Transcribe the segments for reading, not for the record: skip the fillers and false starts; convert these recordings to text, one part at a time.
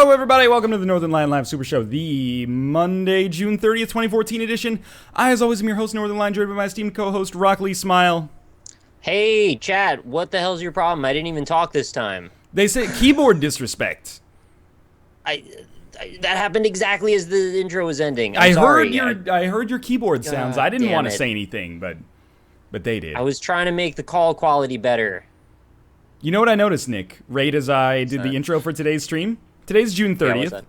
Hello, everybody. Welcome to the Northernlion Live Super Show, the Monday, June 30th, 2014 edition. I, as always, am your host, Northernlion, joined by my esteemed co-host, Rockley Smile. Hey, chat, what the hell's your problem? I didn't even talk this time. They say keyboard disrespect. I that happened exactly as the intro was ending. I sorry. heard your keyboard sounds. I didn't damn want to it. say anything, but they did. I was trying to make the call quality better. You know what I noticed, Nick? Right as I did that? the intro for today's stream? Today's June 30th. Yeah, what's that?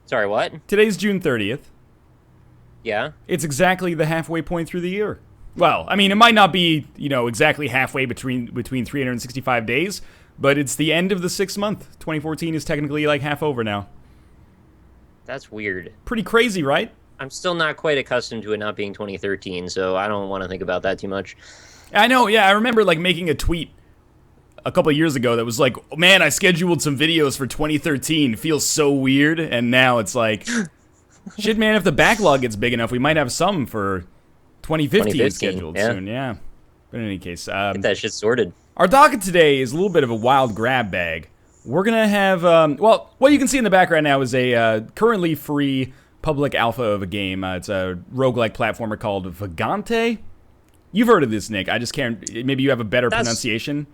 Sorry, what? Today's June 30th. Yeah? It's exactly the halfway point through the year. Well, I mean, it might not be, exactly halfway between 365 days, but it's the end of the 6th month. 2014 is technically like half over now. That's weird. Pretty crazy, right? I'm still not quite accustomed to it not being 2013, so I don't want to think about that too much. I know, yeah, I remember like making a tweet a couple of years ago that was like, man, I scheduled some videos for 2013. Feels so weird. And now it's like, shit, man, if the backlog gets big enough, we might have some for 2015 scheduled soon. Yeah. But in any case, Get that shit sorted. Our docket today is a little bit of a wild grab bag. We're going to have, well, what you can see in the background now is a currently free public alpha of a game. It's a roguelike platformer called Vagante. You've heard of this, Nick. I just can't, maybe you have a better pronunciation.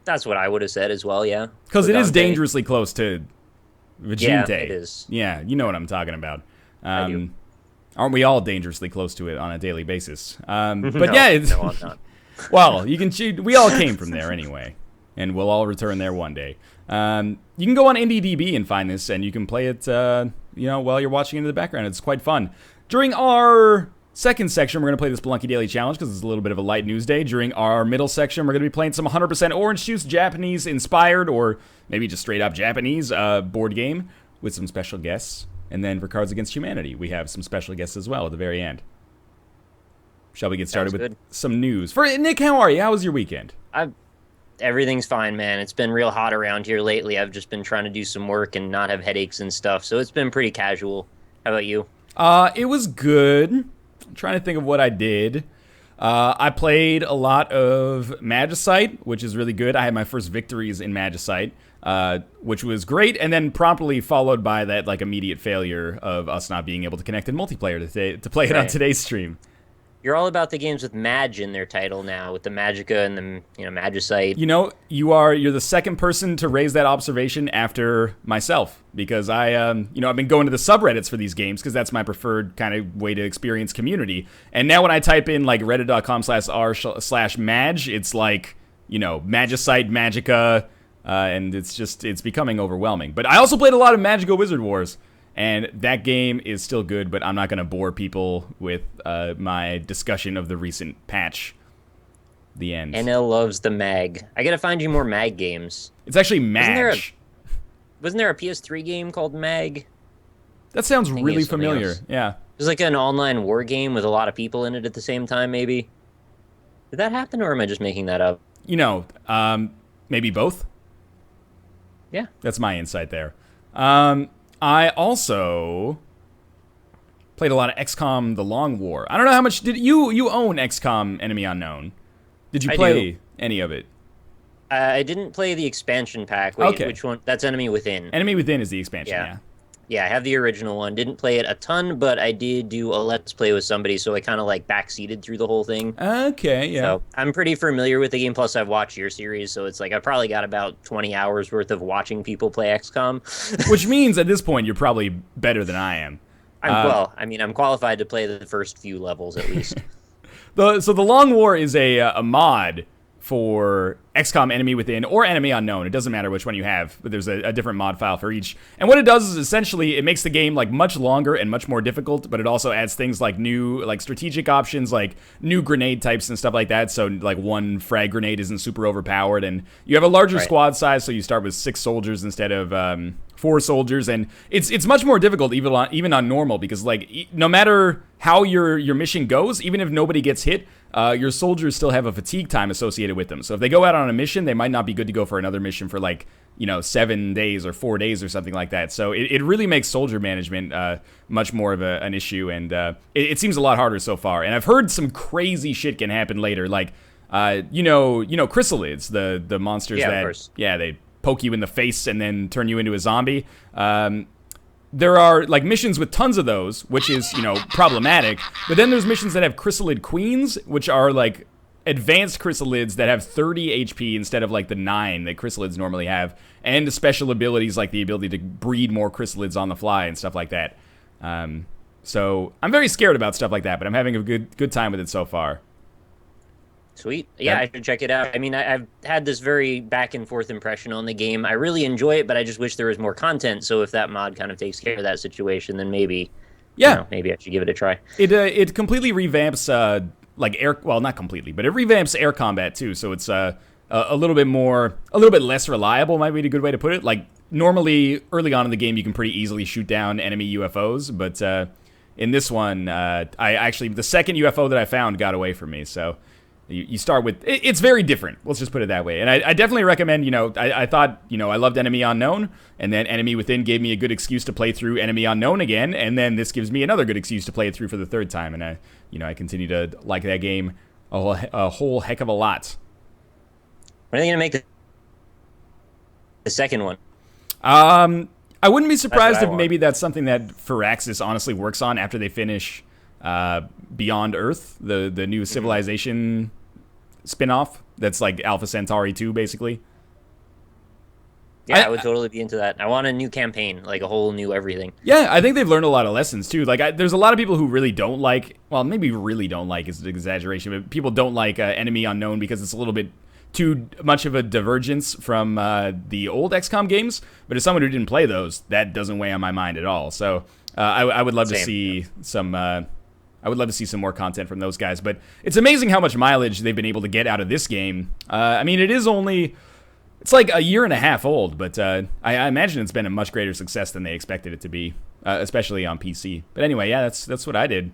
That's what I would have said as well, yeah. Because it is dangerously close to Vagante. Yeah, it is. Yeah, you know what I'm talking about. I do. Aren't we all dangerously close to it on a daily basis? But No, yeah, it's, no, I'm not. well, you can. We all came from there anyway, and we'll all return there one day. You can go on IndieDB and find this, and you can play it, while you're watching it in the background. It's quite fun. During our second section, we're going to play the Spelunky Daily Challenge because it's a little bit of a light news day. During our middle section, we're going to be playing some 100% orange juice, Japanese-inspired, or maybe just straight-up Japanese board game with some special guests. And then for Cards Against Humanity, we have some special guests as well at the very end. Shall we get started with some news? For Nick, how are you? How was your weekend? Everything's fine, man. It's been real hot around here lately. I've just been trying to do some work and not have headaches and stuff, so it's been pretty casual. How about you? It was good. I'm trying to think of what I did. I played a lot of Magicite, which is really good. I had my first victories in Magicite, which was great, and then promptly followed by that like immediate failure of us not being able to connect in multiplayer to play it on today's stream. You're all about the games with Mag in their title now, with the Magica and the Magicite. You're the second person to raise that observation after myself, because I've been going to the subreddits for these games because that's my preferred kind of way to experience community. And now when I type in like reddit.com/r/mag, it's like, Magicite, Magica, and it's becoming overwhelming. But I also played a lot of Magical Wizard Wars. And that game is still good, but I'm not going to bore people with my discussion of the recent patch. The end. NL loves the Mag. I gotta find you more Mag games. It's actually Mag. Wasn't there a PS3 game called Mag? That sounds really familiar. Yeah. It was like an online war game with a lot of people in it at the same time, maybe. Did that happen, or am I just making that up? Maybe both. Yeah. That's my insight there. I also played a lot of XCOM The Long War. I don't know how much did you own XCOM Enemy Unknown? Did you play any of it? I didn't play the expansion pack. Wait, okay. Which one? That's Enemy Within. Enemy Within is the expansion, yeah. Yeah, I have the original one. Didn't play it a ton, but I did do a Let's Play with somebody, so I kind of like backseated through the whole thing. Okay, yeah. So I'm pretty familiar with the game, plus I've watched your series, so it's like I've probably got about 20 hours worth of watching people play XCOM. Which means at this point you're probably better than I am. I'm qualified to play the first few levels at least. So the Long War is a mod for XCOM Enemy Within or Enemy Unknown. It doesn't matter which one you have, but there's a different mod file for each. And what it does is essentially it makes the game like much longer and much more difficult, but it also adds things like new like strategic options, like new grenade types and stuff like that. So like one frag grenade isn't super overpowered, and you have a larger squad size, so you start with 6 soldiers instead of 4 soldiers, and it's much more difficult even on normal, because like no matter how your mission goes, even if nobody gets hit, your soldiers still have a fatigue time associated with them. So if they go out on a mission, they might not be good to go for another mission for like 7 days or 4 days or something like that. So it really makes soldier management much more of an issue, and it seems a lot harder so far. And I've heard some crazy shit can happen later, like chrysalids, the monsters that poke you in the face and then turn you into a zombie. There are like missions with tons of those, which is, problematic. But then there's missions that have chrysalid queens, which are like advanced chrysalids that have 30 HP instead of like the 9 that chrysalids normally have, and special abilities like the ability to breed more chrysalids on the fly and stuff like that. So I'm very scared about stuff like that, but I'm having a good time with it so far. Sweet. Yeah, I should check it out. I mean, I've had this very back and forth impression on the game. I really enjoy it, but I just wish there was more content. So if that mod kind of takes care of that situation, then maybe, maybe I should give it a try. It completely revamps not completely, but it revamps air combat too. So it's a little bit less reliable. Might be a good way to put it. Like normally, early on in the game, you can pretty easily shoot down enemy UFOs, but in this one, the second UFO that I found got away from me. So. You start with, it's very different. Let's just put it that way. And I definitely recommend, I thought, I loved Enemy Unknown, and then Enemy Within gave me a good excuse to play through Enemy Unknown again, and then this gives me another good excuse to play it through for the third time. And I continue to like that game a whole heck of a lot. When are they going to make the second one? I wouldn't be surprised if maybe that's something that Firaxis honestly works on after they finish Beyond Earth, the new Civilization spin-off that's like Alpha Centauri 2, basically. Yeah, I would totally be into that. I want a new campaign, like a whole new everything. Yeah, I think they've learned a lot of lessons, too. Like, there's a lot of people who really don't like, well, maybe really don't like is an exaggeration, but people don't like Enemy Unknown because it's a little bit too much of a divergence from the old XCOM games. But as someone who didn't play those, that doesn't weigh on my mind at all. So I would love to see some... I would love to see some more content from those guys, but it's amazing how much mileage they've been able to get out of this game. I mean, it's like a year and a half old, but I imagine it's been a much greater success than they expected it to be, especially on PC. But anyway, yeah, that's what I did.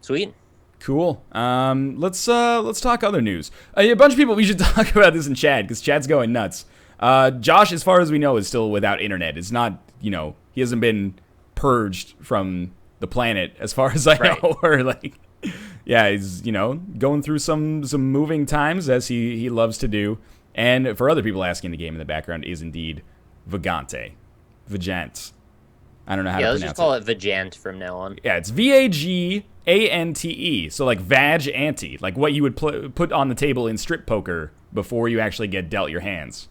Sweet. Cool. Let's talk other news. A bunch of people, we should talk about this in chat, because chat's going nuts. Josh, as far as we know, is still without internet. It's not, he hasn't been purged from the planet, as far as I know, or like, yeah, he's going through some moving times as he loves to do. And for other people asking, the game in the background is indeed Vagante. I don't know how to pronounce it. Yeah, let's just call it Vagante from now on. Yeah, it's Vagante, so like Vag-ante, like what you would put on the table in strip poker before you actually get dealt your hands.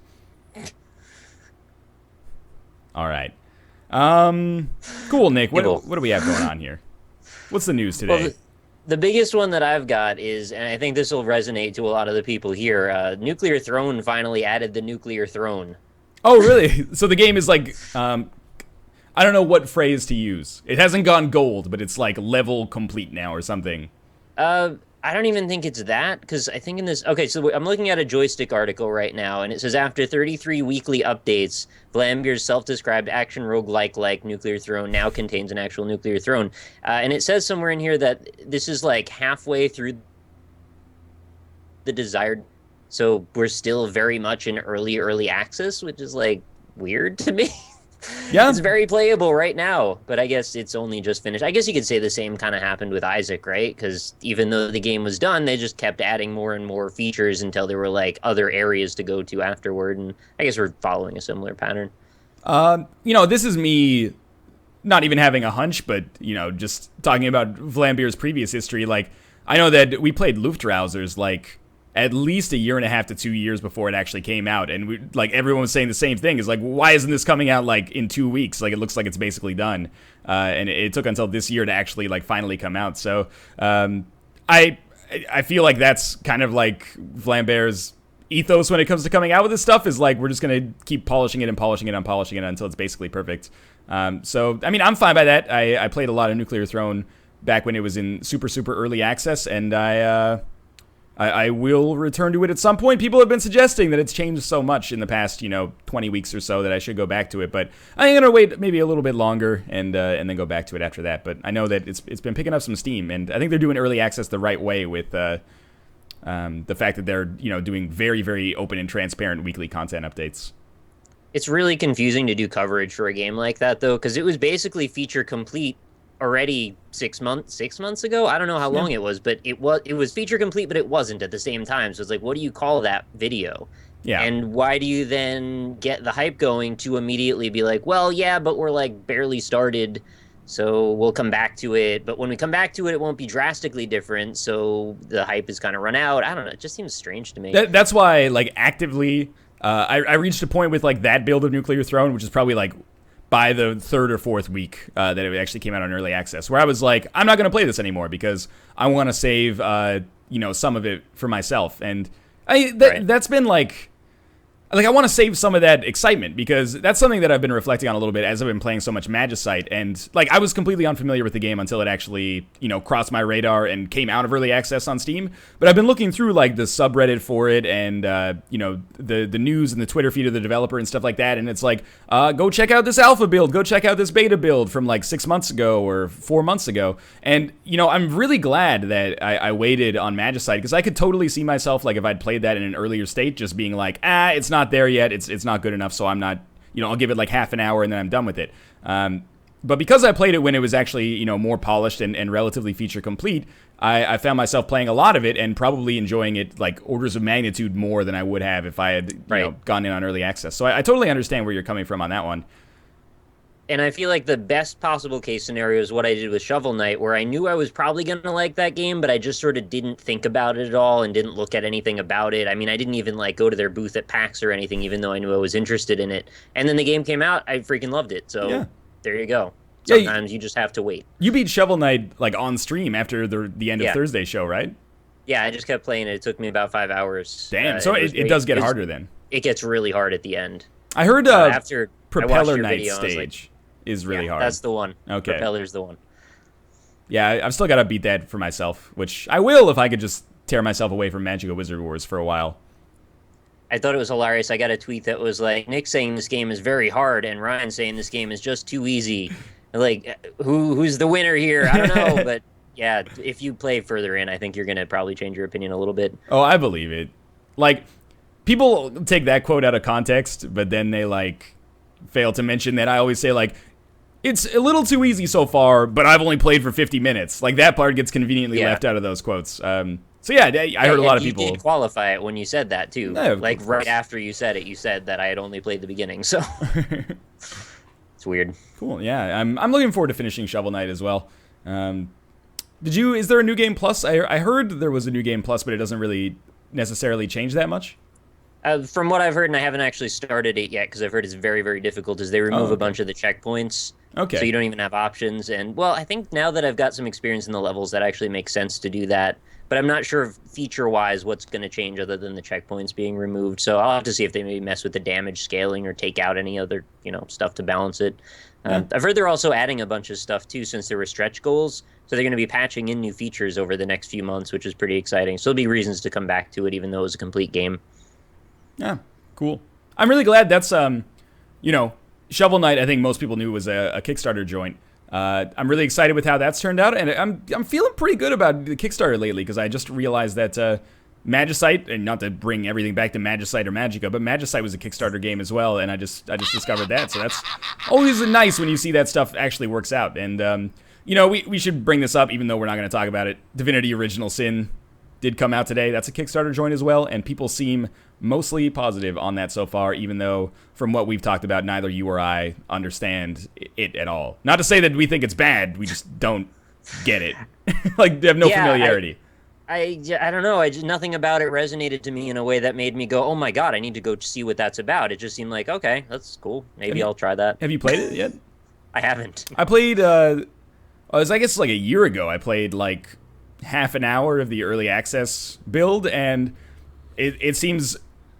All right. Cool, Nick. What do we have going on here? What's the news today? Well, the biggest one that I've got is, and I think this will resonate to a lot of the people here, Nuclear Throne finally added the Nuclear Throne. Oh, really? So the game is like, I don't know what phrase to use. It hasn't gone gold, but it's like level complete now or something. I don't even think it's that, because I think in this... Okay, so I'm looking at a Joystick article right now, and it says, after 33 weekly updates, Vlambeer's self-described action roguelike like Nuclear Throne now contains an actual Nuclear Throne. And it says somewhere in here that this is like halfway through the desired... So we're still very much in early access, which is like weird to me. Yeah. It's very playable right now, but I guess it's only just finished. I guess you could say the same kind of happened with Isaac, right? Because even though the game was done, they just kept adding more and more features until there were like other areas to go to afterward, and I guess we're following a similar pattern. This is me not even having a hunch, but, just talking about Vlambeer's previous history. Like, I know that we played Luftrausers, like, at least a year and a half to 2 years before it actually came out, and everyone was saying the same thing. Is like, why isn't this coming out like in 2 weeks? Like, it looks like it's basically done, and it took until this year to actually like finally come out. So I feel like that's kind of like Vlambeer's ethos when it comes to coming out with this stuff, is like, we're just gonna keep polishing it and polishing it and polishing it until it's basically perfect. So I mean, I'm fine by that. I played a lot of Nuclear Throne back when it was in super early access, and I will return to it at some point. People have been suggesting that it's changed so much in the past, 20 weeks or so, that I should go back to it. But I'm going to wait maybe a little bit longer and then go back to it after that. But I know that it's been picking up some steam, and I think they're doing early access the right way with the fact that they're, doing very, very open and transparent weekly content updates. It's really confusing to do coverage for a game like that, though, because it was basically feature complete already 6 months ago. I don't know how long it was, but it was feature complete, but it wasn't at the same time. So it's like, what do you call that video? Yeah. And why do you then get the hype going to immediately be like, well, yeah, but we're like barely started, so we'll come back to it. But when we come back to it, it won't be drastically different, so the hype is kind of run out. I don't know. It just seems strange to me. That's why, like, actively, I reached a point with, like, that build of Nuclear Throne, which is probably, like, by the third or fourth week that it actually came out on early access, where I was like, I'm not going to play this anymore because I want to save, some of it for myself. And that's been, like, I want to save some of that excitement because that's something that I've been reflecting on a little bit as I've been playing so much Magicite. And, like, I was completely unfamiliar with the game until it actually, crossed my radar and came out of early access on Steam. But I've been looking through, like, the subreddit for it and, the news and the Twitter feed of the developer and stuff like that. And it's like, go check out this alpha build. Go check out this beta build from, like, 6 months ago or 4 months ago. And, I'm really glad that I waited on Magicite because I could totally see myself, like, if I'd played that in an earlier state, just being like, it's not there yet. It's not good enough, so I'm not, I'll give it like half an hour and then I'm done with it. But because I played it when it was actually, more polished and relatively feature complete, I found myself playing a lot of it and probably enjoying it like orders of magnitude more than I would have if I had gone in on early access. So I totally understand where you're coming from on that one. And I feel like the best possible case scenario is what I did with Shovel Knight, where I knew I was probably going to like that game, but I just sort of didn't think about it at all and didn't look at anything about it. I mean, I didn't even like go to their booth at PAX or anything, even though I knew I was interested in it. And then the game came out, I freaking loved it. So There you go. Sometimes you just have to wait. You beat Shovel Knight like on stream after the end of Thursday show, right? Yeah, I just kept playing it. It took me about 5 hours. Damn, so it does get harder then. It gets really hard at the end. I heard after Propeller Knight stage is really hard. That's the one. Okay. Propeller's the one. Yeah, I've still got to beat that for myself, which I will if I could just tear myself away from Magical Wizard Wars for a while. I thought it was hilarious. I got a tweet that was like, Nick saying this game is very hard and Ryan saying this game is just too easy. Like, who's the winner here? I don't know, but yeah, if you play further in, I think you're going to probably change your opinion a little bit. Oh, I believe it. Like, people take that quote out of context, but then they, like, fail to mention that I always say, like, it's a little too easy so far, but I've only played for 50 minutes. Like, that part gets conveniently left out of those quotes. So, yeah, I heard a lot of people... You did qualify it when you said that, too. Yeah, like, right after you said it, you said that I had only played the beginning, so... It's weird. Cool, yeah. I'm looking forward to finishing Shovel Knight as well. Is there a New Game Plus? I heard there was a New Game Plus, but it doesn't really necessarily change that much. From what I've heard, and I haven't actually started it yet, because I've heard it's very, very difficult, is they remove a bunch of the checkpoints. Okay. So you don't even have options. And, well, I think now that I've got some experience in the levels, that actually makes sense to do that. But I'm not sure feature-wise what's going to change other than the checkpoints being removed. So I'll have to see if they maybe mess with the damage scaling or take out any other, stuff to balance it. I've heard they're also adding a bunch of stuff, too, since there were stretch goals. So they're going to be patching in new features over the next few months, which is pretty exciting. So there'll be reasons to come back to it, even though it was a complete game. Yeah, cool. I'm really glad that's, Shovel Knight, I think most people knew was a Kickstarter joint. I'm really excited with how that's turned out, and I'm feeling pretty good about the Kickstarter lately, because I just realized that Magicite, and not to bring everything back to Magicite or Magica, but Magicite was a Kickstarter game as well, and I just discovered that, so that's always nice when you see that stuff actually works out. And, we should bring this up, even though we're not going to talk about it. Divinity Original Sin did come out today. That's a Kickstarter joint as well, and people seem mostly positive on that so far, even though from what we've talked about, neither you or I understand it at all. Not to say that we think it's bad, we just don't get it. Like, they have no familiarity. I don't know. Nothing about it resonated to me in a way that made me go, oh my god, I need to go see what that's about. It just seemed like, okay, that's cool. Maybe I'll try that. Have you played it yet? I haven't. I played, I guess like a year ago, I played like half an hour of the early access build, and it seems...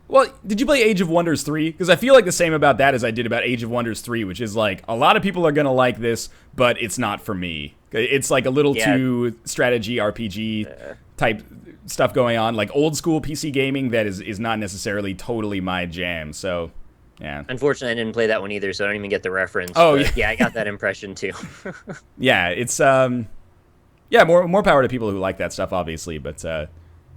Well, did you play Age of Wonders 3? Because I feel like the same about that as I did about Age of Wonders 3, which is like, a lot of people are going to like this, but it's not for me. It's like a little too strategy RPG type stuff going on, like old school PC gaming that is not necessarily totally my jam, so... Yeah. Unfortunately, I didn't play that one either, so I don't even get the reference. Oh, yeah, I got that impression too. Yeah, it's more power to people who like that stuff, obviously, but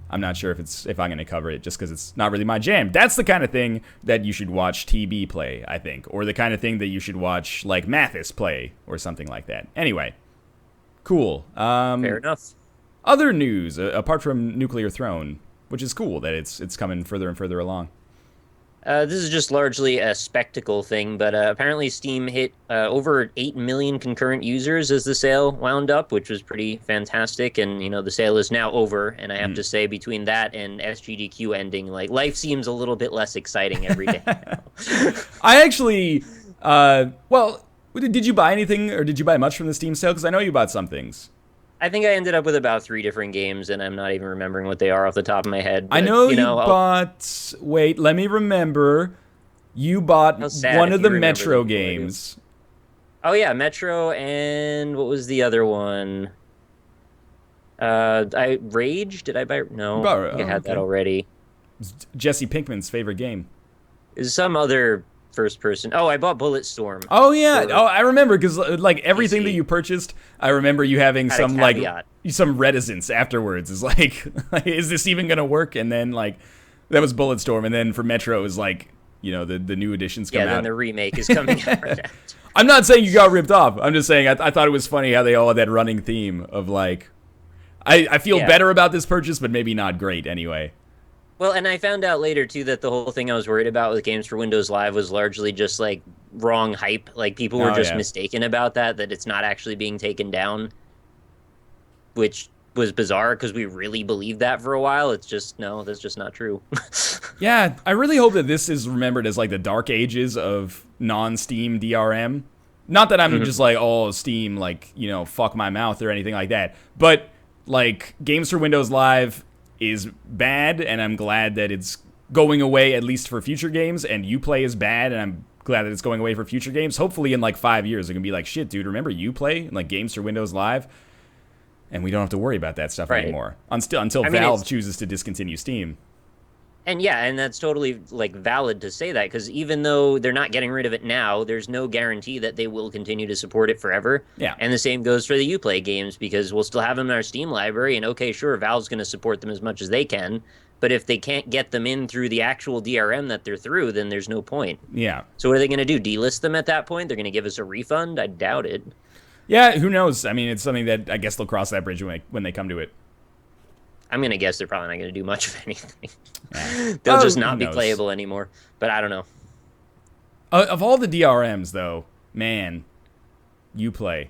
I'm not sure if I'm going to cover it just because it's not really my jam. That's the kind of thing that you should watch TB play, I think, or the kind of thing that you should watch like Mathis play or something like that. Anyway, cool. Fair enough. Other news apart from Nuclear Throne, which is cool that it's coming further and further along. This is just largely a spectacle thing, but apparently Steam hit over 8 million concurrent users as the sale wound up, which was pretty fantastic. And, the sale is now over. And I have to say, between that and SGDQ ending, like, life seems a little bit less exciting every day now. I actually, well, did you buy anything, or did you buy much from the Steam sale? Because I know you bought some things. I think I ended up with about 3 different games, and I'm not even remembering what they are off the top of my head. But, I know you bought. Wait, let me remember. You bought one of the Metro games. Oh yeah, Metro, and what was the other one? I Rage. Did I buy? No, I think I had that already. It's Jesse Pinkman's favorite game. Is some other first person. Oh, I bought Bulletstorm. Oh yeah. Oh, I remember, because like everything that you purchased, I remember you having some like some reticence afterwards. Is like, is this even gonna work? And then like that was Bulletstorm, and then for Metro it was like, the new editions come out. Yeah, then the remake is coming out. I'm not saying you got ripped off. I'm just saying I thought it was funny how they all had that running theme of like, I feel better about this purchase, but maybe not great anyway. Well, and I found out later, too, that the whole thing I was worried about with Games for Windows Live was largely just, like, wrong hype. Like, people were just mistaken about that it's not actually being taken down, which was bizarre because we really believed that for a while. It's just, no, that's just not true. Yeah, I really hope that this is remembered as, like, the dark ages of non-Steam DRM. Not that I'm just like, oh, Steam, like, fuck my mouth or anything like that. But, like, Games for Windows Live is bad, and I'm glad that it's going away, at least for future games, and Uplay is bad, and I'm glad that it's going away for future games. Hopefully in like 5 years, they're going to be like, shit, dude, remember Uplay and like Games for Windows Live? And we don't have to worry about that stuff anymore until Valve chooses to discontinue Steam. And yeah, and that's totally like valid to say that, because even though they're not getting rid of it now, there's no guarantee that they will continue to support it forever. Yeah. And the same goes for the Uplay games, because we'll still have them in our Steam library, and okay, sure, Valve's going to support them as much as they can, but if they can't get them in through the actual DRM that they're through, then there's no point. Yeah. So what are they going to do? Delist them at that point? They're going to give us a refund? I doubt it. Yeah, who knows? I mean, it's something that I guess they'll cross that bridge when they come to it. I'm going to guess they're probably not going to do much of anything. They'll just not be playable anymore. But I don't know. Of all the DRMs, though, man, Uplay.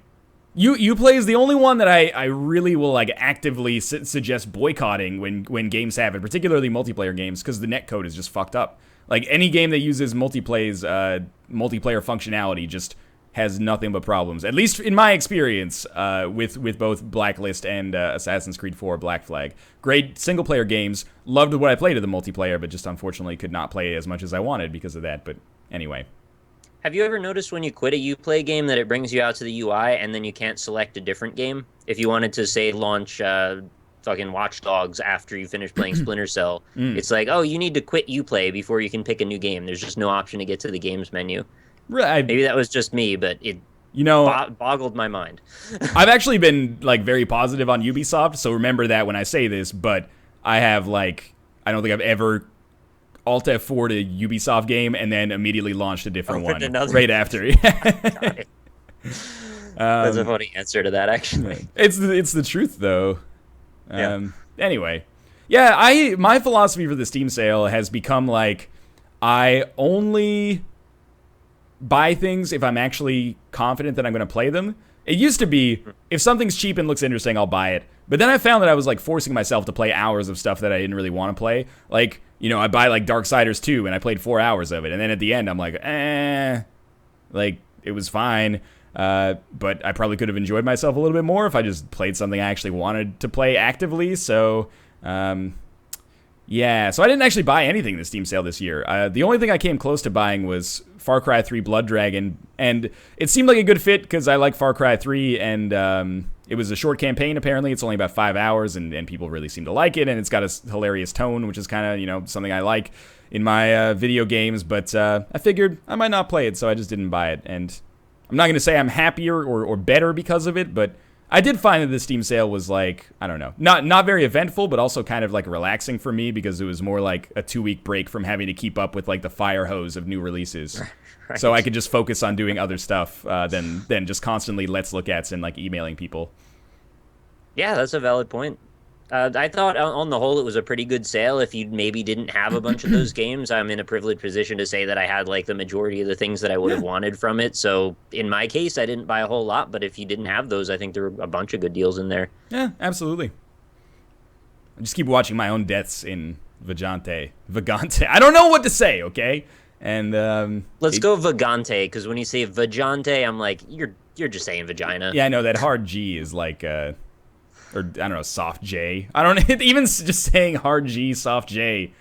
Uplay is the only one that I really will like actively suggest boycotting when games have it, particularly multiplayer games, because the netcode is just fucked up. Like, any game that uses multiplayer functionality just has nothing but problems, at least in my experience, with both Blacklist and Assassin's Creed 4 Black Flag. Great single-player games. Loved what I played of the multiplayer, but just unfortunately could not play as much as I wanted because of that. But anyway. Have you ever noticed when you quit a Uplay game that it brings you out to the UI and then you can't select a different game? If you wanted to, say, launch fucking Watch Dogs after you finish playing Splinter Cell, it's like, oh, you need to quit Uplay before you can pick a new game. There's just no option to get to the games menu. Right. Maybe that was just me, but it boggled my mind. I've actually been like very positive on Ubisoft, so remember that when I say this, but I have like, I don't think I've ever Alt F4'd a Ubisoft game and then immediately launched a different one right after. Got it. That's a funny answer to that, actually. It's the truth, though. Anyway. Yeah, my philosophy for the Steam sale has become like, I only buy things if I'm actually confident that I'm going to play them. It used to be, if something's cheap and looks interesting, I'll buy it. But then I found that I was like forcing myself to play hours of stuff that I didn't really want to play. Like, I buy like Darksiders 2 and I played 4 hours of it. And then at the end, I'm like, like, it was fine. But I probably could have enjoyed myself a little bit more if I just played something I actually wanted to play actively. So, yeah, so I didn't actually buy anything in the Steam sale this year. The only thing I came close to buying was Far Cry 3 Blood Dragon, and it seemed like a good fit because I like Far Cry 3, and it was a short campaign, apparently. It's only about 5 hours, and people really seem to like it, and it's got a hilarious tone, which is kind of, something I like in my video games, but I figured I might not play it, so I just didn't buy it, and I'm not going to say I'm happier or better because of it, but I did find that the Steam sale was like, I don't know, not very eventful, but also kind of like relaxing for me because it was more like a 2-week break from having to keep up with like the fire hose of new releases. Right. So I could just focus on doing other stuff than just constantly Let's Look Ats and like emailing people. Yeah, that's a valid point. I thought on the whole it was a pretty good sale. If you maybe didn't have a bunch of those games, I'm in a privileged position to say that I had like the majority of the things that I would Yeah. have wanted from it. So in my case, I didn't buy a whole lot, but if you didn't have those, I think there were a bunch of good deals in there. Yeah, absolutely. I just keep watching my own deaths in Vagante. I don't know what to say, okay? And Let's go Vagante, because when you say Vagante, I'm like, you're just saying vagina. yeah, I know that hard G is like or I don't know, soft J. I don't know. Even just saying hard G, soft J.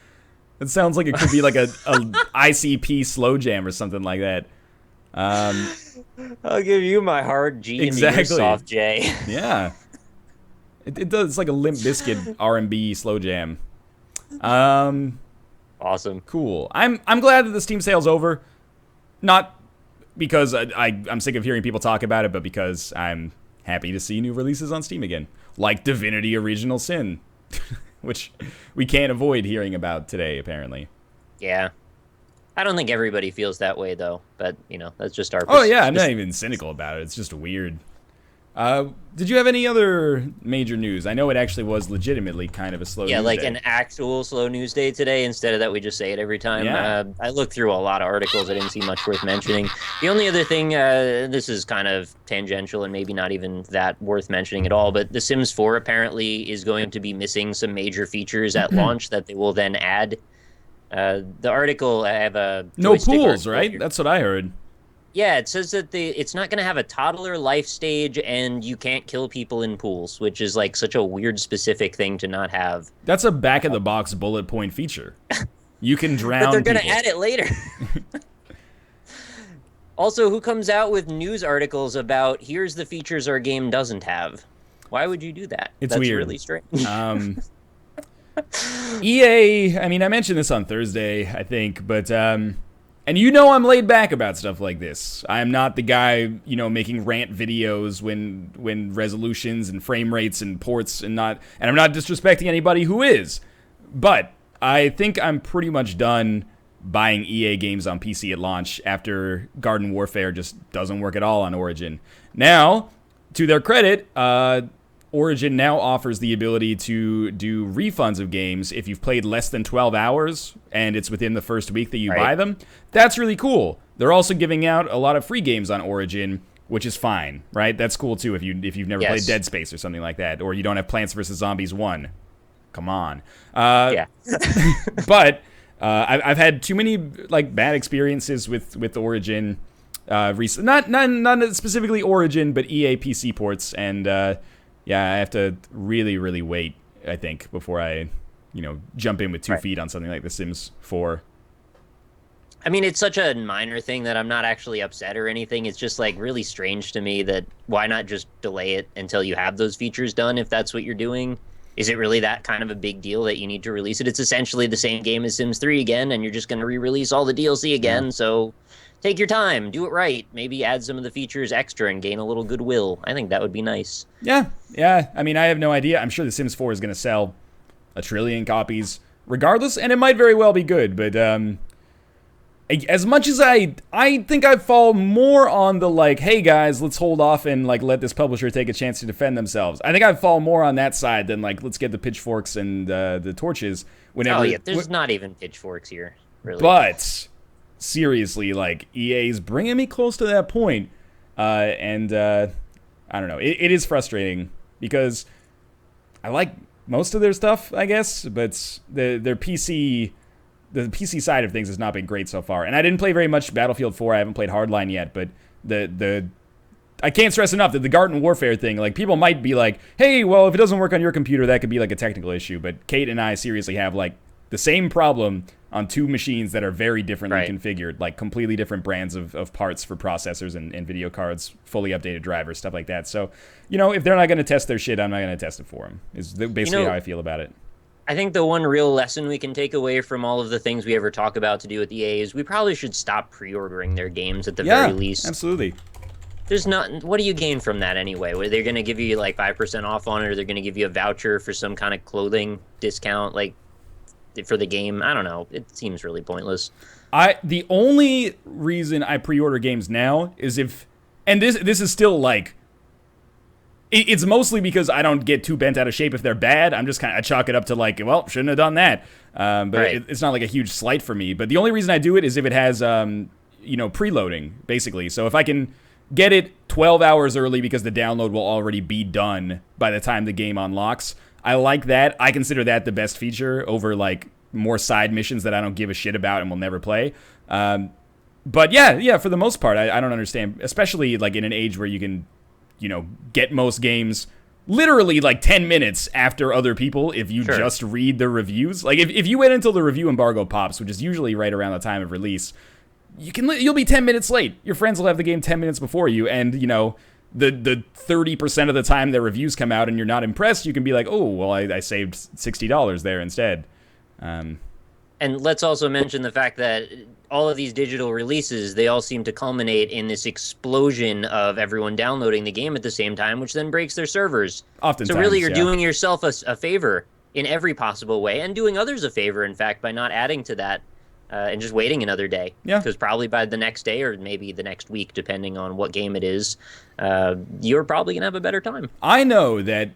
It sounds like it could be like a ICP slow jam or something like that. I'll give you my hard G and Exactly. your soft J. Yeah. It does. It's like a Limp Bizkit R&B slow jam. Um, Awesome. cool. I'm glad that the Steam sale's over. Not because I'm sick of hearing people talk about it, but because I'm happy to see new releases on Steam again, like Divinity: Original Sin, which we can't avoid hearing about today, apparently. Yeah. I don't think everybody feels that way though, but that's just our. Oh yeah, I'm not even cynical about it. It's just weird. Did you have any other major news? I know it actually was legitimately kind of a slow Yeah, news like day. an actual slow news day today instead of that we just say it every time. Yeah. I looked through a lot of articles. I didn't see much worth mentioning. The only other thing, this is kind of tangential and maybe not even that worth mentioning at all, but The Sims 4 apparently is going to be missing some major features at launch that they will then add. The article, I have a No joystick pools, article right? here. That's what I heard. Yeah, it says that it's not going to have a toddler life stage and you can't kill people in pools, which is like such a weird specific thing to not have. That's a back of the box bullet point feature. You can drown But they're going to people. add it later. Also, who comes out with news articles about here's the features our game doesn't have? Why would you do that? It's That's weird. really strange. EA, I mean, I mentioned this on Thursday, I think, but and you know I'm laid back about stuff like this. I'm not the guy, making rant videos when resolutions and frame rates and ports and I'm not disrespecting anybody who is. But I think I'm pretty much done buying EA games on PC at launch after Garden Warfare just doesn't work at all on Origin. Now, to their credit, Origin now offers the ability to do refunds of games if you've played less than 12 hours and it's within the first week that you buy them. That's really cool. They're also giving out a lot of free games on Origin, which is fine, right? That's cool too if you've never played Dead Space or something like that, or you don't have Plants vs. Zombies 1. Come on. Yeah. But I've had too many bad experiences with Origin. Not specifically Origin, but EA PC ports, and yeah, I have to really, really wait, I think, before I, jump in with 2 feet on something like The Sims 4. I mean, it's such a minor thing that I'm not actually upset or anything. It's just like really strange to me that why not just delay it until you have those features done if that's what you're doing? Is it really that kind of a big deal that you need to release it? It's essentially the same game as Sims 3 again, and you're just going to re-release all the DLC again, so take your time, do it right. Maybe add some of the features extra and gain a little goodwill. I think that would be nice. Yeah. I mean, I have no idea. I'm sure The Sims 4 is going to sell 1 trillion copies regardless, and it might very well be good, but as much as I think I fall more on the hey guys, let's hold off and let this publisher take a chance to defend themselves. I think I fall more on that side than let's get the pitchforks and the torches whenever. Oh yeah, there's not even pitchforks here, really. But seriously, EA's bringing me close to that point, and I don't know. It is frustrating because I like most of their stuff, I guess, but their PC. The PC side of things has not been great so far. And I didn't play very much Battlefield 4. I haven't played Hardline yet, but I can't stress enough that the Garden Warfare thing, people might be hey, well, if it doesn't work on your computer, that could be a technical issue. But Kate and I seriously have the same problem on 2 machines that are very differently configured, completely different brands of parts for processors and video cards, fully updated drivers, stuff like that. So, if they're not going to test their shit, I'm not going to test it for them, is basically how I feel about it. I think the one real lesson we can take away from all of the things we ever talk about to do with EA is we probably should stop pre-ordering their games at the very least. Absolutely. There's not. What do you gain from that anyway? Where they're going to give you 5% off on it, or they're going to give you a voucher for some kind of clothing discount, for the game? I don't know. It seems really pointless. The only reason I pre-order games now is and this is still It's mostly because I don't get too bent out of shape if they're bad. I'm just I chalk it up to like, well, shouldn't have done that. But Right. it's not like a huge slight for me. But the only reason I do it is if it has, preloading, basically. So if I can get it 12 hours early because the download will already be done by the time the game unlocks, I like that. I consider that the best feature over like more side missions that I don't give a shit about and will never play. But yeah, for the most part, I don't understand, especially like in an age where you can, get most games literally like 10 minutes after other people if you just read the reviews. Like if you wait until the review embargo pops, which is usually right around the time of release, you'll be 10 minutes late. Your friends will have the game 10 minutes before you, and the 30% of the time their reviews come out and you're not impressed, you can be like, oh, well, I saved $60 there instead. And let's also mention the fact that all of these digital releases, they all seem to culminate in this explosion of everyone downloading the game at the same time, which then breaks their servers. Oftentimes, so really, you're doing yourself a favor in every possible way, and doing others a favor, in fact, by not adding to that and just waiting another day. Yeah. Because probably by the next day or maybe the next week, depending on what game it is, you're probably going to have a better time. I know that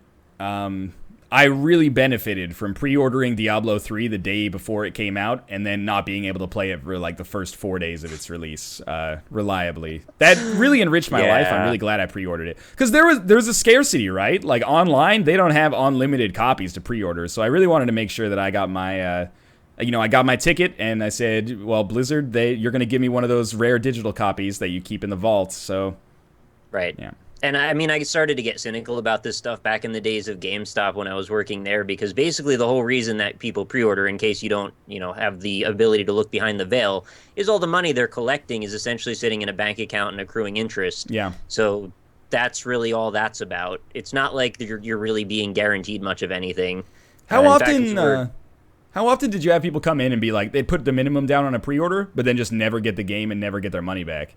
I really benefited from pre-ordering Diablo 3 the day before it came out and then not being able to play it for like the first 4 days of its release reliably. That really enriched my life. I'm really glad I pre-ordered it. Because there's a scarcity, right? Like online, they don't have unlimited copies to pre-order. So I really wanted to make sure that I got my... I got my ticket, and I said, well, Blizzard, you're going to give me one of those rare digital copies that you keep in the vault, so... Right. Yeah. And I mean, I started to get cynical about this stuff back in the days of GameStop when I was working there, because basically the whole reason that people pre-order, in case you don't, have the ability to look behind the veil, is all the money they're collecting is essentially sitting in a bank account and accruing interest. Yeah. So that's really all that's about. It's not like you're really being guaranteed much of anything. How often did you have people come in and be like, they put the minimum down on a pre-order, but then just never get the game and never get their money back?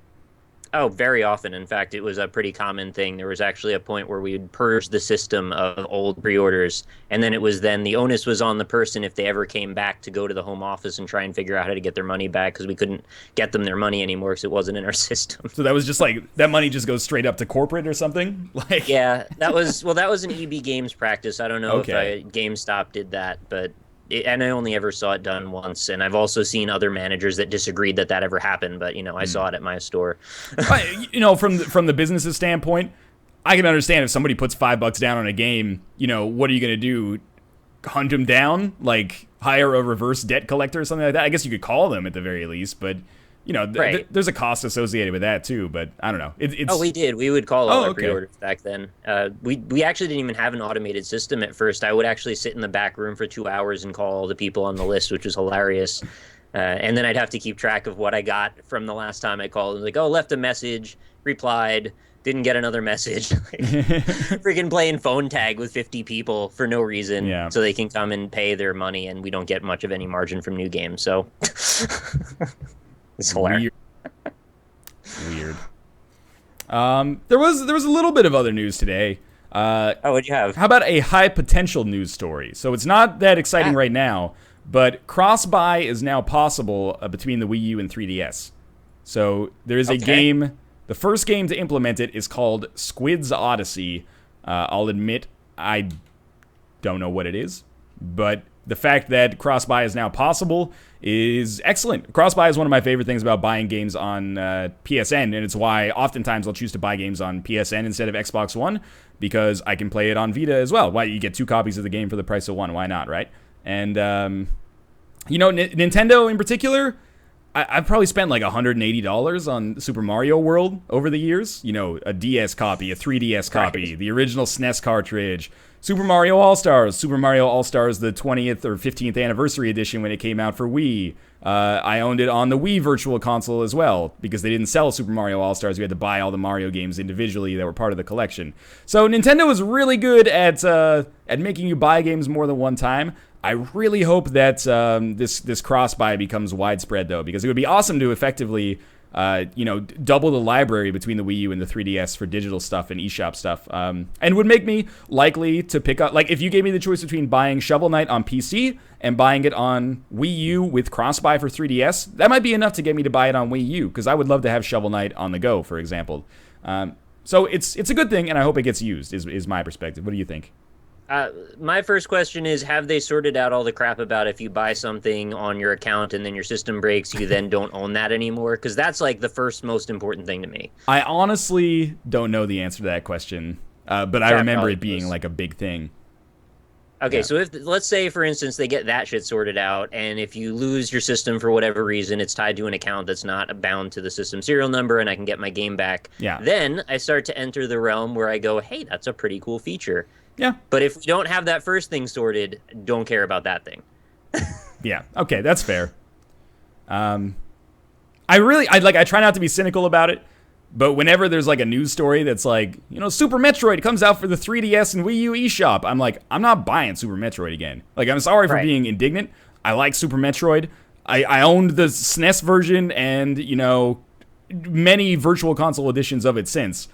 Oh, very often. In fact, it was a pretty common thing. There was actually a point where we would purge the system of old pre-orders, and then the onus was on the person if they ever came back to go to the home office and try and figure out how to get their money back, because we couldn't get them their money anymore because it wasn't in our system. So that was just like, that money just goes straight up to corporate or something? Like, yeah, that was an EB Games practice. I don't know if GameStop did that, but... and I only ever saw it done once, and I've also seen other managers that disagreed that ever happened, but, I saw it at my store. From the business's standpoint, I can understand if somebody puts $5 down on a game, what are you going to do? Hunt them down? Like, hire a reverse debt collector or something like that? I guess you could call them at the very least, but... right. There's a cost associated with that too, but I don't know. It's... Oh, we did. We would call all our pre-orders back then. We actually didn't even have an automated system at first. I would actually sit in the back room for 2 hours and call all the people on the list, which was hilarious. And then I'd have to keep track of what I got from the last time I called. Like, left a message, replied, didn't get another message. Freaking playing phone tag with 50 people for no reason, so they can come and pay their money, and we don't get much of any margin from new games. So... It's hilarious. Weird. There was a little bit of other news today. What'd you have? How about a high potential news story? So it's not that exciting right now, but cross-buy is now possible between the Wii U and 3DS. So there is a game. The first game to implement it is called Squid's Odyssey. I'll admit I don't know what it is, but the fact that cross-buy is now possible is excellent. Cross-buy is one of my favorite things about buying games on PSN, and it's why oftentimes I'll choose to buy games on PSN instead of Xbox One, because I can play it on Vita as well. Why you get 2 copies of the game for the price of 1? Why not, right? And, Nintendo in particular, I've probably spent like $180 on Super Mario World over the years. A DS copy, a 3DS copy, the original SNES cartridge, Super Mario All-Stars, the 20th or 15th anniversary edition when it came out for Wii. I owned it on the Wii Virtual Console as well, because they didn't sell Super Mario All-Stars. We had to buy all the Mario games individually that were part of the collection. So Nintendo is really good at making you buy games more than one time. I really hope that this cross-buy becomes widespread, though, because it would be awesome to effectively double the library between the Wii U and the 3DS for digital stuff and eShop stuff. And would make me likely to pick up, like, if you gave me the choice between buying Shovel Knight on PC and buying it on Wii U with cross-buy for 3DS, that might be enough to get me to buy it on Wii U, because I would love to have Shovel Knight on the go, for example. So it's a good thing, and I hope it gets used, is my perspective. What do you think? My first question is, have they sorted out all the crap about if you buy something on your account and then your system breaks, you then don't own that anymore? Because that's like the first most important thing to me. I honestly don't know the answer to that question, but I remember it being like a big thing. Okay, so if let's say, for instance, they get that shit sorted out, and if you lose your system for whatever reason, it's tied to an account that's not bound to the system serial number, and I can get my game back. Yeah. Then I start to enter the realm where I go, hey, that's a pretty cool feature. Yeah. But if we don't have that first thing sorted, don't care about that thing. Yeah. Okay, that's fair. I try not to be cynical about it, but whenever there's like a news story that's like, Super Metroid comes out for the 3DS and Wii U eShop, I'm like, I'm not buying Super Metroid again. Like, I'm sorry for being indignant. I like Super Metroid. I owned the SNES version and, many virtual console editions of it since.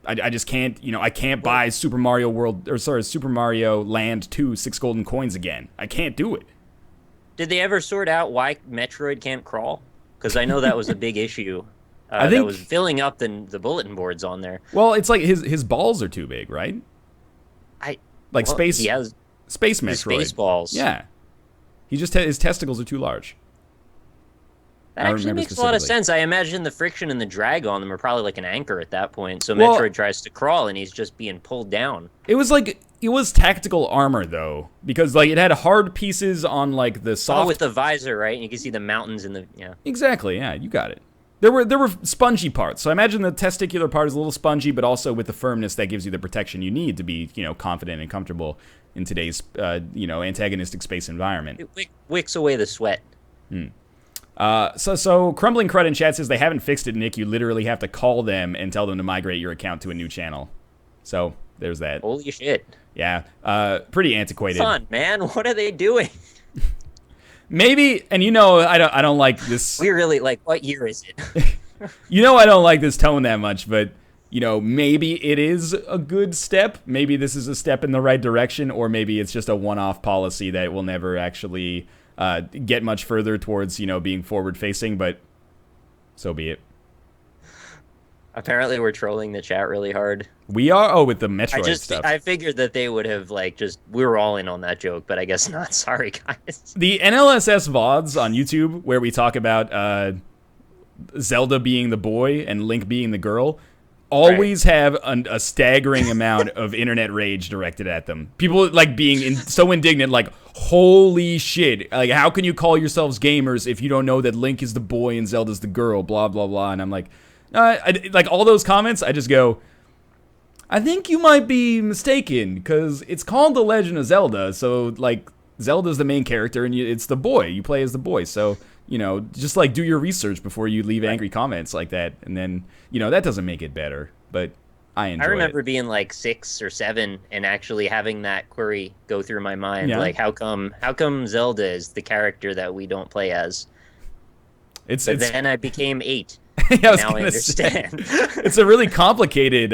I just can't, I can't buy Super Mario Land 2 6 golden coins again. I can't do it. Did they ever sort out why Metroid can't crawl? Because I know that was a big issue. I think that was filling up the bulletin boards on there. Well, it's like his balls are too big, right? Space Metroid. Space balls. Yeah. His testicles are too large. That actually makes a lot of sense. I imagine the friction and the drag on them are probably like an anchor at that point. So Metroid tries to crawl and he's just being pulled down. It was tactical armor though, because like it had hard pieces on like the soft. Oh, with the visor, right? And you can see the mountains in the Exactly. Yeah, you got it. There were spongy parts. So I imagine the testicular part is a little spongy, but also with the firmness that gives you the protection you need to be, confident and comfortable in today's, antagonistic space environment. It wicks away the sweat. So Crumbling Crud in chat says they haven't fixed it, Nick. You literally have to call them and tell them to migrate your account to a new channel. So there's that. Holy shit. Yeah. Pretty antiquated. Fun, man. What are they doing? Maybe, and I don't like this. We really what year is it? I don't like this tone that much, but maybe it is a good step. Maybe this is a step in the right direction, or maybe it's just a one-off policy that will never actually get much further towards, being forward-facing, but so be it. Apparently we're trolling the chat really hard. We are? Oh, with the Metroid stuff. I figured that they would have, we were all in on that joke, but I guess not. Sorry, guys. The NLSS VODs on YouTube, where we talk about Zelda being the boy and Link being the girl, always have a staggering amount of internet rage directed at them. People being so indignant, holy shit, how can you call yourselves gamers if you don't know that Link is the boy and Zelda's the girl, blah blah blah. And I'm like, all those comments, I just go, I think you might be mistaken, because it's called The Legend of Zelda, so Zelda's the main character and it's the boy, you play as the boy, so just do your research before you leave angry comments like that. And then, that doesn't make it better, but I enjoy it. I remember being 6 or 7 and actually having that query go through my mind. Yeah. How come Zelda is the character that we don't play as? Then I became 8. Now I understand. It's a really complicated,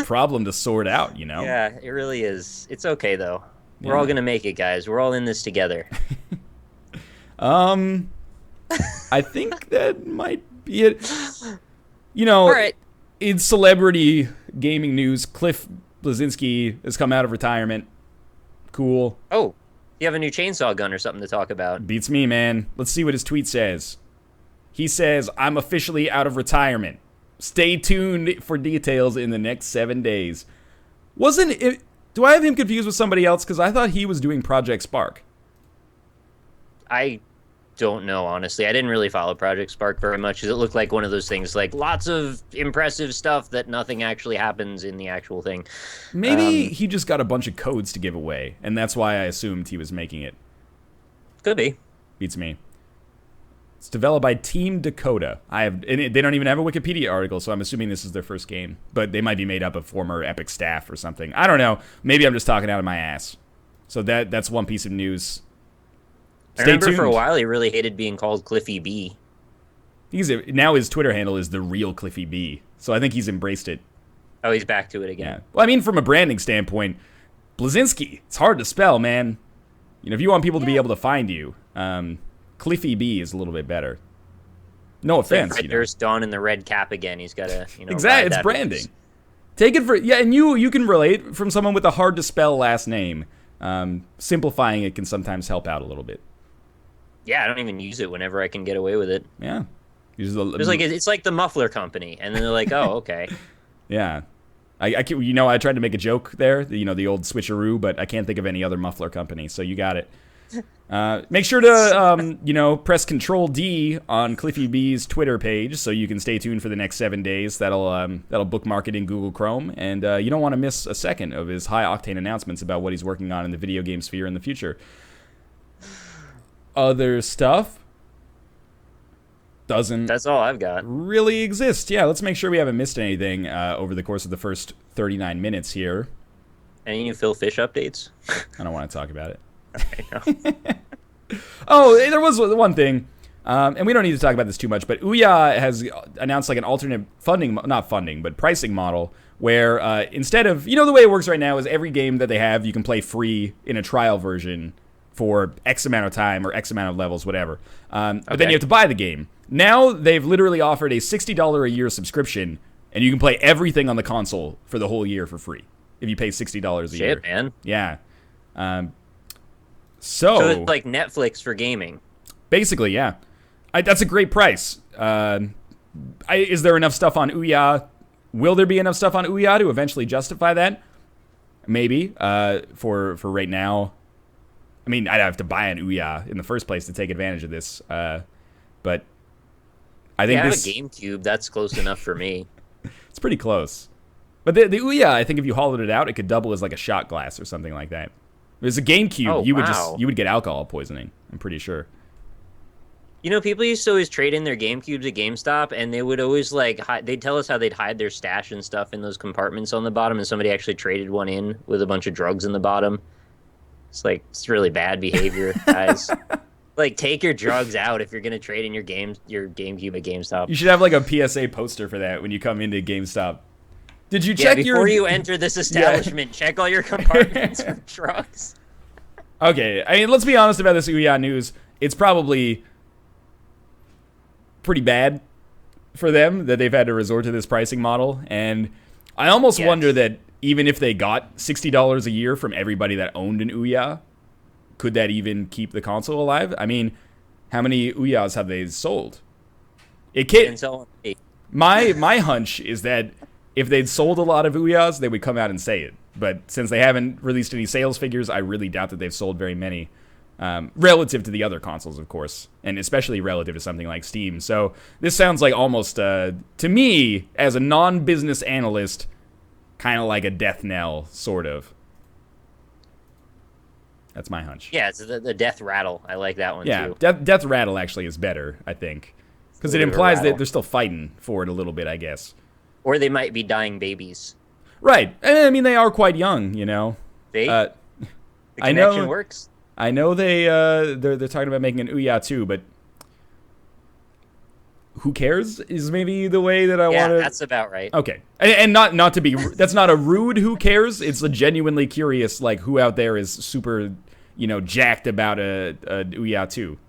problem to sort out, Yeah, it really is. It's okay, though. We're all going to make it, guys. We're all in this together. I think that might be it. All right. In celebrity gaming news, Cliff Bleszinski has come out of retirement. Cool. Oh, you have a new chainsaw gun or something to talk about. Beats me, man. Let's see what his tweet says. He says, I'm officially out of retirement. Stay tuned for details in the next 7 days. Do I have him confused with somebody else? Because I thought he was doing Project Spark. I don't know, honestly. I didn't really follow Project Spark very much because it looked like one of those things, lots of impressive stuff that nothing actually happens in the actual thing. Maybe he just got a bunch of codes to give away, and that's why I assumed he was making it. Could be. Beats me. It's developed by Team Dakota. They don't even have a Wikipedia article, so I'm assuming this is their first game. But they might be made up of former Epic staff or something. I don't know. Maybe I'm just talking out of my ass. So that's one piece of news. I remember for a while he really hated being called Cliffy B. Now his Twitter handle is the real Cliffy B. So I think he's embraced it. Oh, he's back to it again. Yeah. Well, I mean, from a branding standpoint, Bleszinski, it's hard to spell, man. If you want people to be able to find you, Cliffy B is a little bit better. No offense. Fred Durst Dawn in the red cap again. He's got to, exactly. It's branding. Take it for and you can relate from someone with a hard to spell last name. Simplifying it can sometimes help out a little bit. Yeah, I don't even use it whenever I can get away with it. Yeah, it's like the muffler company, and then they're like, oh, okay. Yeah, I tried to make a joke there, the old switcheroo, but I can't think of any other muffler company. So you got it. Make sure to press Control D on Cliffy B's Twitter page so you can stay tuned for the next 7 days. That'll bookmark it in Google Chrome, and you don't want to miss a second of his high octane announcements about what he's working on in the video game sphere in the future. Other stuff That's all I've got. Really exist. Yeah, let's make sure we haven't missed anything over the course of the first 39 minutes here. Any new Phil Fish updates? I don't want to talk about it. Okay, Oh, there was one thing, and we don't need to talk about this too much, but Ouya has announced like an alternate pricing model where instead of, the way it works right now is every game that they have you can play free in a trial version for X amount of time or X amount of levels, whatever. But then you have to buy the game. Now they've literally offered a $60 a year subscription, and you can play everything on the console for the whole year for free if you pay $60 a year. Shit, man. Yeah. So it's like Netflix for gaming. Basically, yeah. That's a great price. Is there enough stuff on Ouya? Will there be enough stuff on Ouya to eventually justify that? Maybe. For right now. I mean, I'd have to buy an Ouya in the first place to take advantage of this. But I think have a GameCube. That's close enough for me. It's pretty close. But the Ouya, I think if you hollowed it out, it could double as like a shot glass or something like that. If it was a GameCube, you would get alcohol poisoning, I'm pretty sure. People used to always trade in their GameCubes at GameStop, and they would always they'd tell us how they'd hide their stash and stuff in those compartments on the bottom, and somebody actually traded one in with a bunch of drugs in the bottom. It's really bad behavior, guys. Take your drugs out if you're gonna trade in your GameCube at GameStop. You should have like a PSA poster for that when you come into GameStop. Did you check before you enter this establishment, check all your compartments for drugs. Okay, I mean, let's be honest about this Ouya news. It's probably pretty bad for them that they've had to resort to this pricing model, and I almost wonder that even if they got $60 a year from everybody that owned an Ouya, could that even keep the console alive? I mean, how many Ouyas have they sold? It can't. My hunch is that if they'd sold a lot of Ouyas, they would come out and say it. But since they haven't released any sales figures, I really doubt that they've sold very many. Relative to the other consoles, of course, and especially relative to something like Steam. So this sounds like almost, to me, as a non-business analyst, kind of like a death knell, sort of. That's my hunch. Yeah, it's the death rattle. I like that one, too. Yeah, death rattle actually is better, I think. Because it implies that they're still fighting for it a little bit, I guess. Or they might be dying babies. Right. I mean, they are quite young, See? The connection works. I know they're talking about making an Ouya too, but who cares is maybe the way that I want to... Yeah, that's about right. Okay. And not to be... That's not a rude who cares. It's a genuinely curious, who out there is super, jacked about a Ouya 2.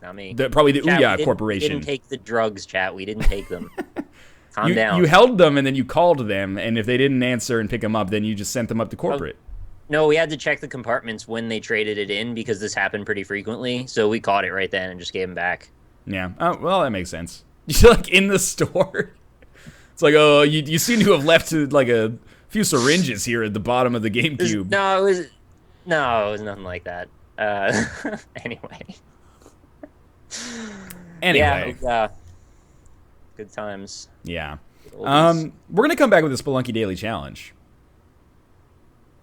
Not me. Probably the Ouya Corporation. We didn't take the drugs, chat. We didn't take them. Calm down. You held them, and then you called them, and if they didn't answer and pick them up, then you just sent them up to corporate. No, we had to check the compartments when they traded it in, because this happened pretty frequently, so we caught it right then and just gave them back. Yeah. Oh, well, that makes sense. You're, in the store. It's like, oh, you seem to have left, a few syringes here at the bottom of the GameCube. No, it was nothing like that. Anyway. Yeah. Good times. Yeah. We're going to come back with a Spelunky Daily Challenge.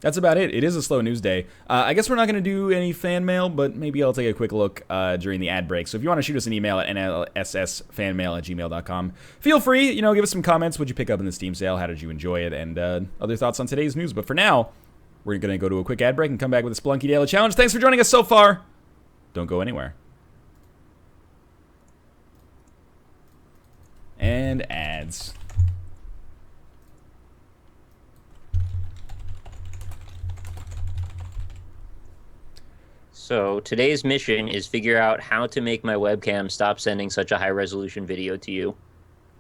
That's about it. It is a slow news day. I guess we're not going to do any fan mail, but maybe I'll take a quick look during the ad break. So if you want to shoot us an email at nlssfanmail@gmail.com, feel free. Give us some comments. What'd you pick up in the Steam sale? How did you enjoy it? And other thoughts on today's news. But for now, we're going to go to a quick ad break and come back with a Spelunky Daily Challenge. Thanks for joining us so far. Don't go anywhere. And ads. So today's mission is figure out how to make my webcam stop sending such a high resolution video to you.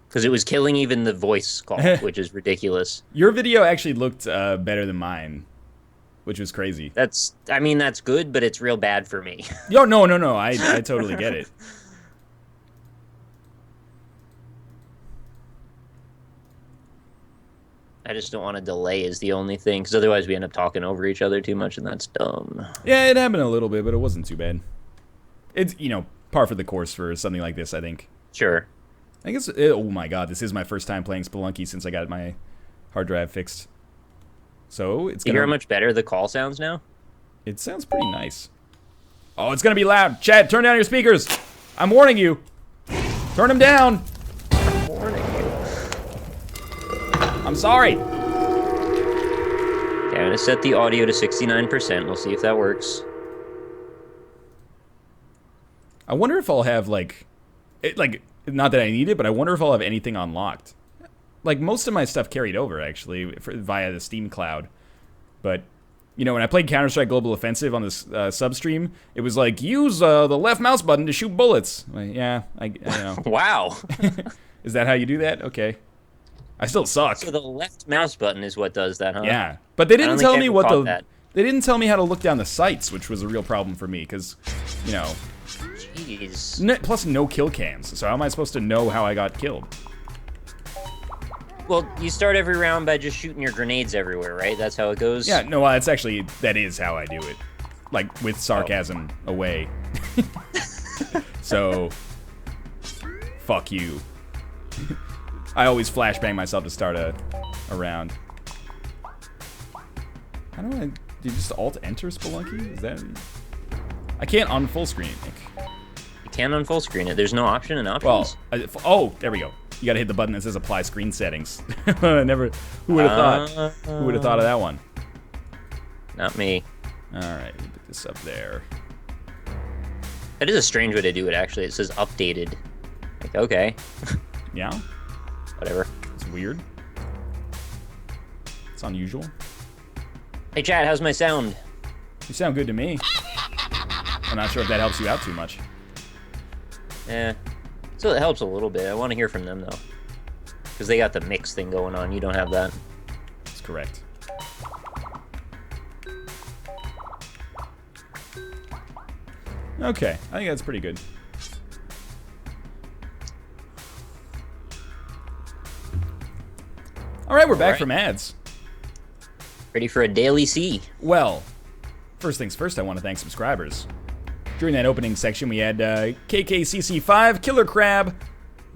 Because it was killing even the voice call, which is ridiculous. Your video actually looked better than mine, which was crazy. That's good, but it's real bad for me. Yo, no. I totally get it. I just don't want to delay is the only thing, because otherwise we end up talking over each other too much, and that's dumb. Yeah, it happened a little bit, but it wasn't too bad. It's, par for the course for something like this, I think. Sure. I guess, oh my god, this is my first time playing Spelunky since I got my hard drive fixed. So, it's You hear how much better the call sounds now? It sounds pretty nice. Oh, it's gonna be loud. Chad, turn down your speakers. I'm warning you. Turn them down. I'm warning you. I'm sorry. Okay, I'm gonna set the audio to 69%. We'll see if that works. I wonder if I'll have, not that I need it, but I wonder if I'll have anything unlocked. Like, most of my stuff carried over, actually, via the Steam cloud. But, when I played Counter-Strike Global Offensive on this substream, it was like, use the left mouse button to shoot bullets. Like, yeah, I know. Wow. Is that how you do that? Okay. I still suck. So the left mouse button is what does that, huh? Yeah. But they didn't tell me They didn't tell me how to look down the sights, which was a real problem for me, because, Jeez. Plus, no kill cams. So how am I supposed to know how I got killed? Well, you start every round by just shooting your grenades everywhere, right? That's how it goes? Yeah, no, that is how I do it. Like, with sarcasm away. So, fuck you. I always flashbang myself to start a round. How do do you just alt-enter Spelunky? Is that... I can't on-full screen it, Nick. You can't on-full screen it. There's no option in options. Well, there we go. You gotta hit the button that says apply screen settings. Who would have thought? Who would have thought of that one? Not me. Alright, we put this up there. That is a strange way to do it, actually. It says updated. Like, okay. Yeah? Whatever. It's weird. It's unusual. Hey, Chad, how's my sound? You sound good to me. I'm not sure if that helps you out too much. Eh. So it helps a little bit. I want to hear from them, though. Because they got the mix thing going on. You don't have that. That's correct. Okay, I think that's pretty good. Alright, we're back from ads. Ready for a daily C. Well, first things first, I want to thank subscribers. During that opening section, we had KKCC5, Killer Crab,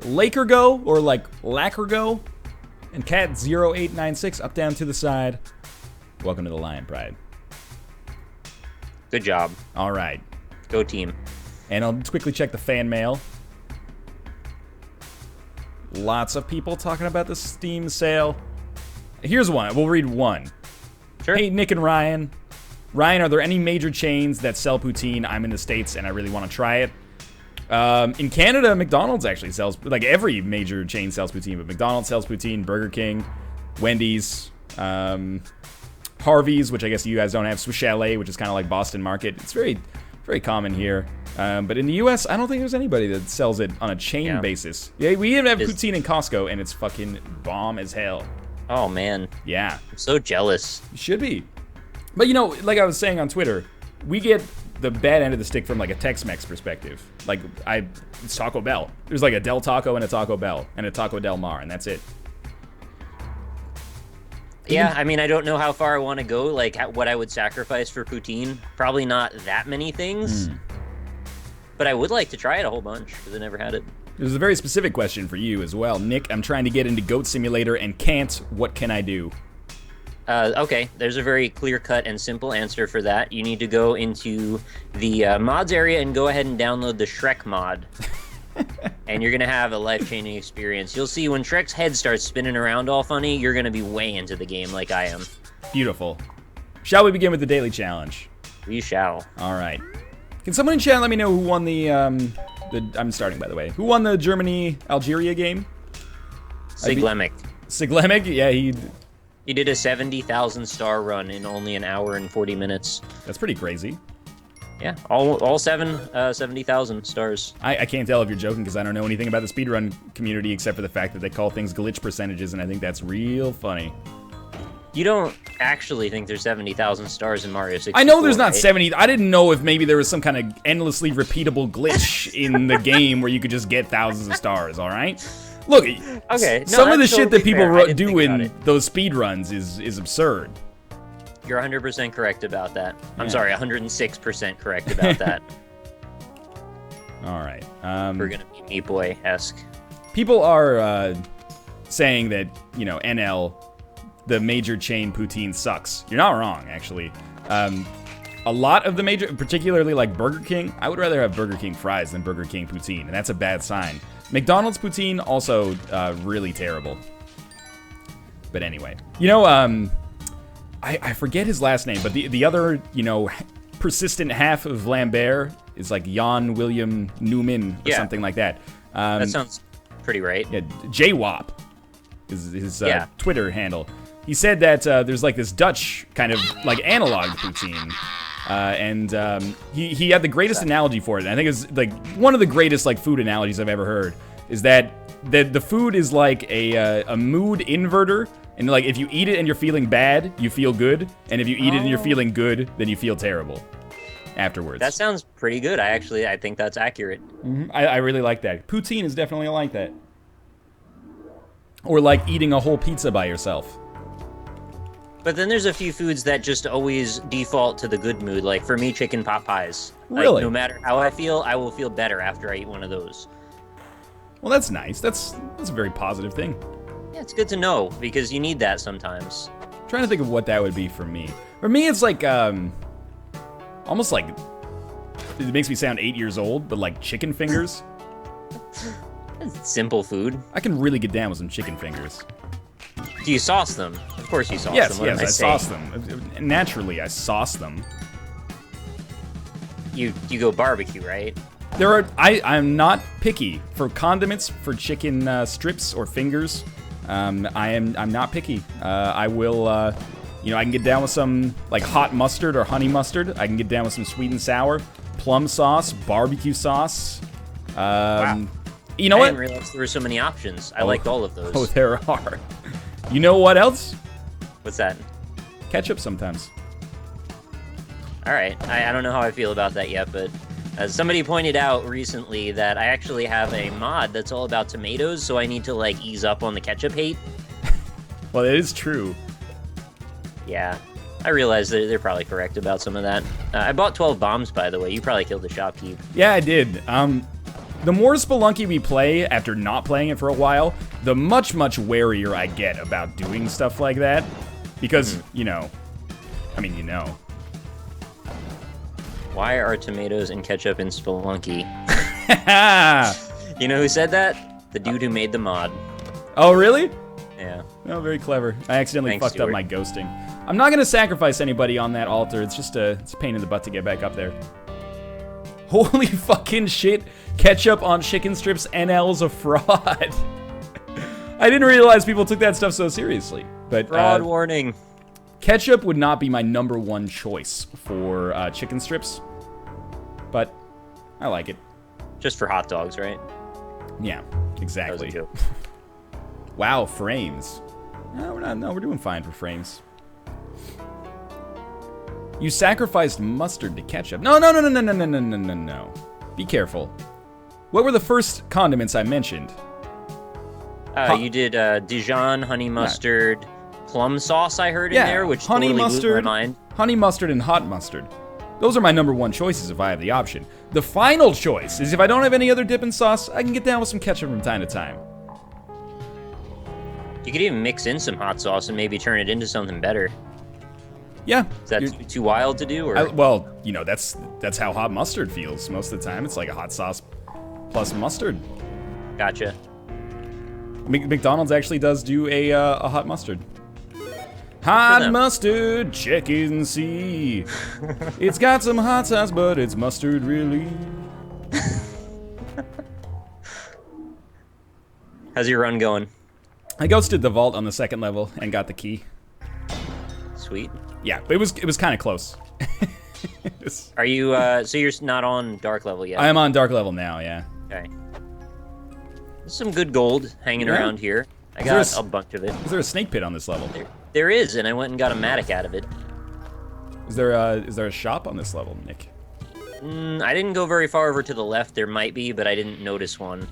Lakergo, or like Lakergo, and Cat0896, up, down, to the side. Welcome to the Lion Pride. Good job. All right. Go team. And I'll quickly check the fan mail. Lots of people talking about the Steam sale. Here's one. We'll read one. Sure. Hey, Nick and Ryan. Ryan, are there any major chains that sell poutine? I'm in the States and I really want to try it. In Canada, McDonald's actually sells, like every major chain sells poutine, but McDonald's sells poutine, Burger King, Wendy's, Harvey's, which I guess you guys don't have, Swiss Chalet, which is kind of like Boston Market. It's very, very common here. But in the US, I don't think there's anybody that sells it on a chain basis. Yeah, we even have poutine in Costco, and it's fucking bomb as hell. Oh, man. Yeah. I'm so jealous. You should be. But, like I was saying on Twitter, we get the bad end of the stick from, like, a Tex-Mex perspective. Like, it's Taco Bell. There's, like, a Del Taco and a Taco Bell and a Taco Del Mar, and that's it. Yeah, I mean, I don't know how far I want to go, like, what I would sacrifice for poutine. Probably not that many things. But I would like to try it a whole bunch, because I never had it. There's a very specific question for you as well. Nick, I'm trying to get into Goat Simulator and can't. What can I do? Okay, there's a very clear-cut and simple answer for that. You need to go into the mods area and go ahead and download the Shrek mod. And you're going to have a life-changing experience. You'll see when Shrek's head starts spinning around all funny, you're going to be way into the game like I am. Beautiful. Shall we begin with the daily challenge? We shall. All right. Can someone in chat let me know who won the I'm starting, by the way. Who won the Germany-Algeria game? Siglemic. Siglemic? Yeah, He did a 70,000 star run in only an hour and 40 minutes. That's pretty crazy. Yeah, all 70,000 stars. I can't tell if you're joking because I don't know anything about the speedrun community except for the fact that they call things glitch percentages, and I think that's real funny. You don't actually think there's 70,000 stars in Mario 64, I know there's not right? 70. I didn't know if maybe there was some kind of endlessly repeatable glitch in the game where you could just get thousands of stars, all right? Look, Okay, no, some of the that's shit that totally people fair. I didn't do think about in it. those speedruns is absurd. You're 100% correct about that. I'm Yeah. sorry, 106% correct about that. All right. We're gonna be Meat Boy-esque. People are saying that, you know, NL, the major chain poutine, sucks. You're not wrong, actually. A lot of the major, particularly like Burger King, I would rather have Burger King fries than Burger King poutine, and that's a bad sign. McDonald's poutine, also really terrible. But anyway. You know, I forget his last name, but the other, you know, persistent half of Lambert is like Jan William Newman or something like that. That sounds pretty right. Yeah, JWAP is his Yeah. Twitter handle. He said that there's like this Dutch kind of like analog poutine. And he had the greatest analogy for it. And I think it's like one of the greatest like food analogies I've ever heard. Is that the food is like a mood inverter. And like if you eat it and you're feeling bad, you feel good. And if you eat it and you're feeling good, then you feel terrible afterwards. That sounds pretty good. I think that's accurate. I really like that. Poutine is definitely like that. Or like eating a whole pizza by yourself. But then there's a few foods that just always default to the good mood. Like for me, chicken pot pies. Really? Like, no matter how I feel, I will feel better after I eat one of those. Well, that's nice. That's a very positive thing. Yeah, it's good to know because you need that sometimes. I'm trying to think of what that would be for me. For me, it's like almost like it makes me sound 8 years old, but like chicken fingers. It's simple food. I can really get down with some chicken fingers. Do you sauce them? Of course you sauce Yes, them. What am yes, I saying? sauce them. Naturally, I sauce them. You go barbecue, right? I'm not picky for condiments for chicken strips or fingers. I'm not picky. I will, you know, I can get down with some like hot mustard or honey mustard. I can get down with some sweet and sour, plum sauce, barbecue sauce. Wow. You know I what? didn't realize there were so many options. I liked all of those. Oh, there are. You know what else? What's that? Ketchup sometimes. All right. I don't know how I feel about that yet, but somebody pointed out recently that I actually have a mod that's all about tomatoes, so I need to like ease up on the ketchup hate. Well, it is true. Yeah. I realize that they're probably correct about some of that. I bought 12 bombs, by the way. You probably killed the shopkeep. Yeah, I did. The more Spelunky we play after not playing it for a while, the much warier I get about doing stuff like that. Because, you know, I mean, you know. Why are tomatoes and ketchup in Spelunky? You know who said that? The dude who made the mod. Oh, really? Yeah. Oh, very clever. I accidentally Thanks, fucked up Stuart. my ghosting. I'm not going to sacrifice anybody on that altar. It's just it's a pain in the butt to get back up there. Holy fucking shit. Ketchup on chicken strips, NL's a fraud. I didn't realize people took that stuff so seriously. But Fraud warning. ketchup would not be my number one choice for chicken strips. But I like it. Just for hot dogs, right? Yeah, That was exactly. a joke. Wow, frames. No, we're not. No, we're doing fine for frames. You sacrificed mustard to ketchup. No. Be careful. What were the first condiments I mentioned? You did Dijon, honey mustard, plum sauce I heard in Yeah, there, which honey totally blew mustard, my mind. honey mustard, and hot mustard. Those are my number one choices if I have the option. The final choice is if I don't have any other dipping sauce, I can get down with some ketchup from time to time. You could even mix in some hot sauce and maybe turn it into something better. Yeah. Is that too wild to do? Or Well, you know, that's how hot mustard feels most of the time. It's like a hot sauce plus mustard. Gotcha. McDonald's actually does do a hot mustard. Hot them. mustard, check it and see. It's got some hot sauce, but it's mustard really. How's your run going? I ghosted the vault on the second level and got the key. Sweet. Yeah, but it was kind of close. Are you, so you're not on dark level yet? I am on dark level now, yeah. Okay. There's some good gold hanging around here. I got a bunch of it. Is there a snake pit on this level? There is, and I went and got a matic out of it. Is there a shop on this level, Nick? I didn't go very far over to the left. There might be, but I didn't notice one.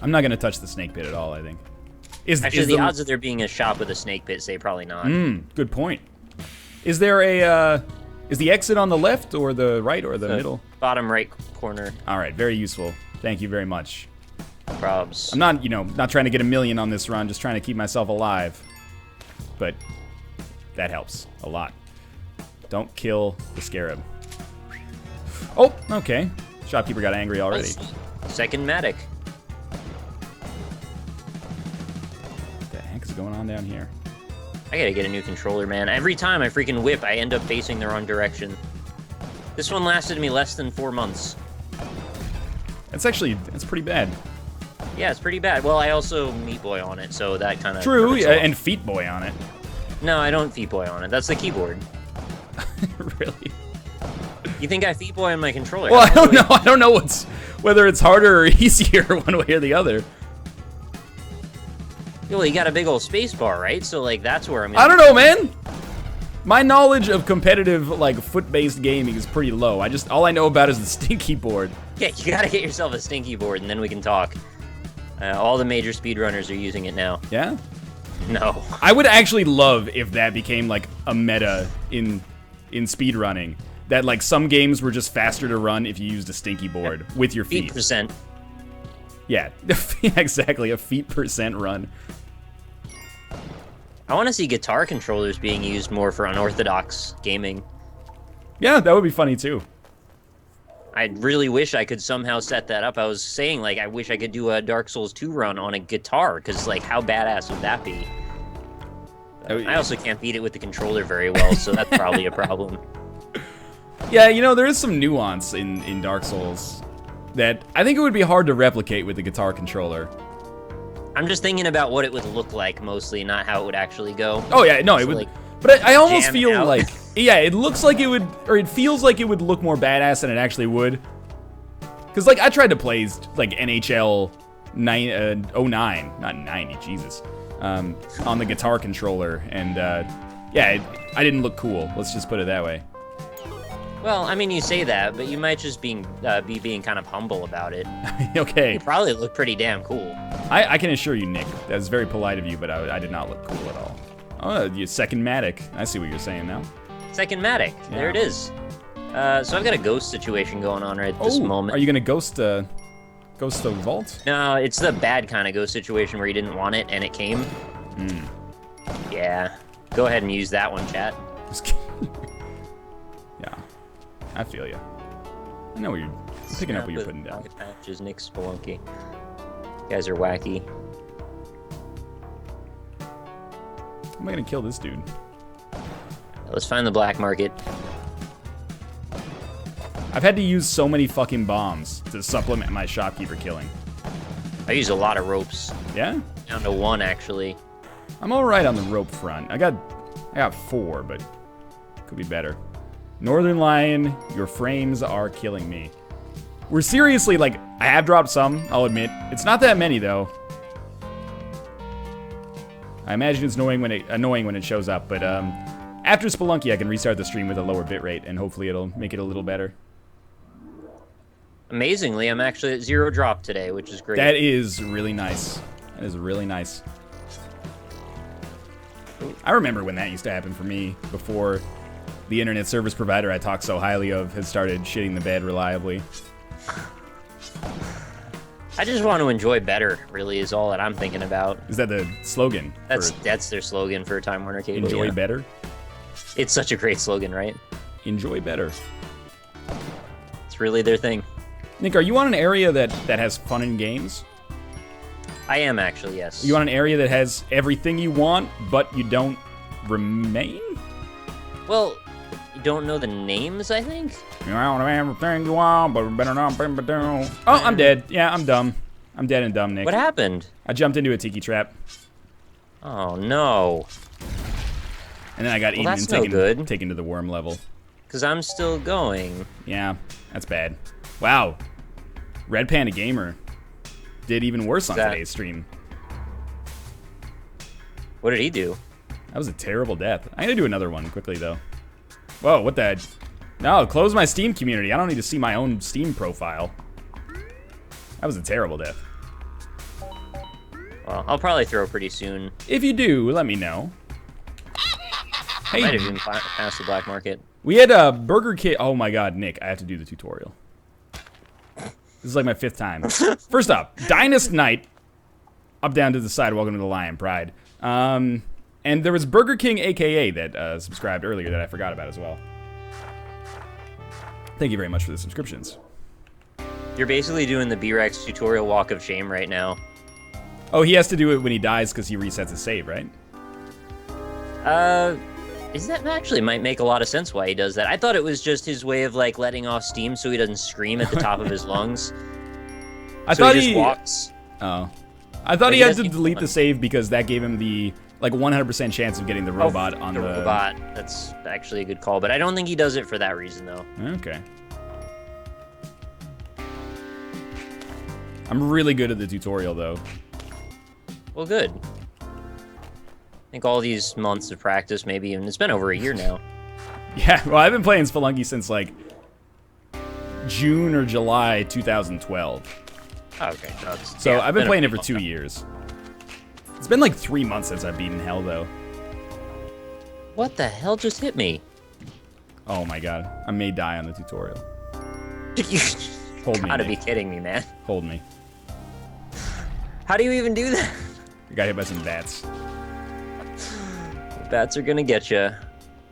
I'm not gonna touch the snake pit at all, I think. Actually, the odds of there being a shop with a snake pit say probably not. Good point. Is there is the exit on the left or the right or the middle? Bottom right corner. All right, very useful. Thank you very much. No probs. I'm not, not trying to get a million on this run, just trying to keep myself alive. But that helps a lot. Don't kill the scarab. Oh, okay. Shopkeeper got angry already. Second matic. What the heck is going on down here? I gotta get a new controller, man. Every time I freaking whip, I end up facing the wrong direction. This one lasted me less than 4 months. That's pretty bad. Yeah, it's pretty bad. Well, I also Meat Boy on it, so that kind of... True, yeah, and Feet Boy on it. No, I don't Feet Boy on it. That's the keyboard. Really? You think I Feet Boy on my controller? Well, I don't know. I don't know whether it's harder or easier one way or the other. Well, you got a big old space bar, right? So, like, that's where I'm... I don't know, man. My knowledge of competitive, like, foot-based gaming is pretty low. All I know about is the stinky board. Yeah, you gotta get yourself a stinky board, and then we can talk. All the major speedrunners are using it now. Yeah? No. I would actually love if that became, like, a meta in speedrunning. That, like, some games were just faster to run if you used a stinky board with your feet. Feet%. Yeah, exactly, a feet % run. I want to see guitar controllers being used more for unorthodox gaming. Yeah, that would be funny, too. I really wish I could somehow set that up. I was saying, like, I wish I could do a Dark Souls 2 run on a guitar, because, like, how badass would that be? I also can't beat it with the controller very well, so that's probably a problem. Yeah, there is some nuance in Dark Souls that I think it would be hard to replicate with the guitar controller. I'm just thinking about what it would look like, mostly, not how it would actually go. Oh, yeah, no, it would... Like, but I almost feel out. like... Yeah, it looks like it would... Or it feels like it would look more badass than it actually would. Because, like, I tried to play, like, NHL 09, not 90, Jesus, on the guitar controller, and, yeah, I didn't look cool. Let's just put it that way. Well, I mean, you say that, but you might just be being kind of humble about it. Okay. You probably look pretty damn cool. I can assure you, Nick, that's very polite of you, but I did not look cool at all. Oh, you second matic. I see what you're saying now. Second matic. Yeah. There it is. So I've got a ghost situation going on right at this moment. Are you gonna ghost the vault? No, it's the bad kind of ghost situation where you didn't want it and it came. Yeah. Go ahead and use that one, chat. Just kidding. Yeah. I feel you. I know what you're picking up what you're putting down. Patches, Nick Spelunky. You guys are wacky. How am I gonna kill this dude? Let's find the black market. I've had to use so many fucking bombs to supplement my shopkeeper killing. I use a lot of ropes. Yeah? Down to 1, actually. I'm alright on the rope front. I got 4, but could be better. Northernlion, your frames are killing me. We're seriously, like, I have dropped some, I'll admit. It's not that many, though. I imagine it's annoying when it shows up, but after Spelunky, I can restart the stream with a lower bitrate, and hopefully it'll make it a little better. Amazingly, I'm actually at 0 drop today, which is great. That is really nice. That is really nice. I remember when that used to happen for me, before the internet service provider I talk so highly of has started shitting the bed reliably. I just want to enjoy better, really, is all that I'm thinking about. Is that the slogan? That's their slogan for Time Warner Cable. Enjoy better? It's such a great slogan, right? Enjoy better. It's really their thing. Nick, are you on an area that has fun and games? I am, actually, yes. Are you on an area that has everything you want, but you don't remain? Well, you don't know the names, I think? You don't have everything you want, but better not be down. Oh, I'm dead. Yeah, I'm dumb. I'm dead and dumb, Nick. What happened? I jumped into a tiki trap. Oh, no. And then I got eaten and taken to the worm level. because I'm still going. Yeah, that's bad. Wow. Red Panda Gamer did even worse on today's stream. What did he do? That was a terrible death. I'm gonna do another one quickly, though. Whoa, what the... No, close my Steam community. I don't need to see my own Steam profile. That was a terrible death. Well, I'll probably throw pretty soon. If you do, let me know. Hey, might have even passed the black market. We had a Burger King. Oh my god, Nick, I have to do the tutorial. This is like my 5th time. First up, Dynast Knight. Up, down to the side. Welcome to the Lion Pride. And there was Burger King AKA that subscribed earlier that I forgot about as well. Thank you very much for the subscriptions. You're basically doing the B-Rex tutorial walk of shame right now. Oh, he has to do it when he dies because he resets his save, right? Is that actually might make a lot of sense why he does that. I thought it was just his way of like letting off steam so he doesn't scream at the top of his lungs. I thought he just walks. Oh. I thought he had to delete the save because that gave him the like 100% chance of getting the robot on the robot. That's actually a good call, but I don't think he does it for that reason though. Okay. I'm really good at the tutorial though. Well, good. I think all these months of practice, maybe even it's been over a year now. Yeah, well, I've been playing Spelunky since like June or July 2012. Oh, okay. So I've been playing it for 2 years. It's been like 3 months since I've beaten hell, though. What the hell just hit me? Oh my god, I may die on the tutorial. You Hold me. Gotta Nick. be kidding me, man. Hold me. How do you even do that? I got hit by some bats. Bats are gonna get you.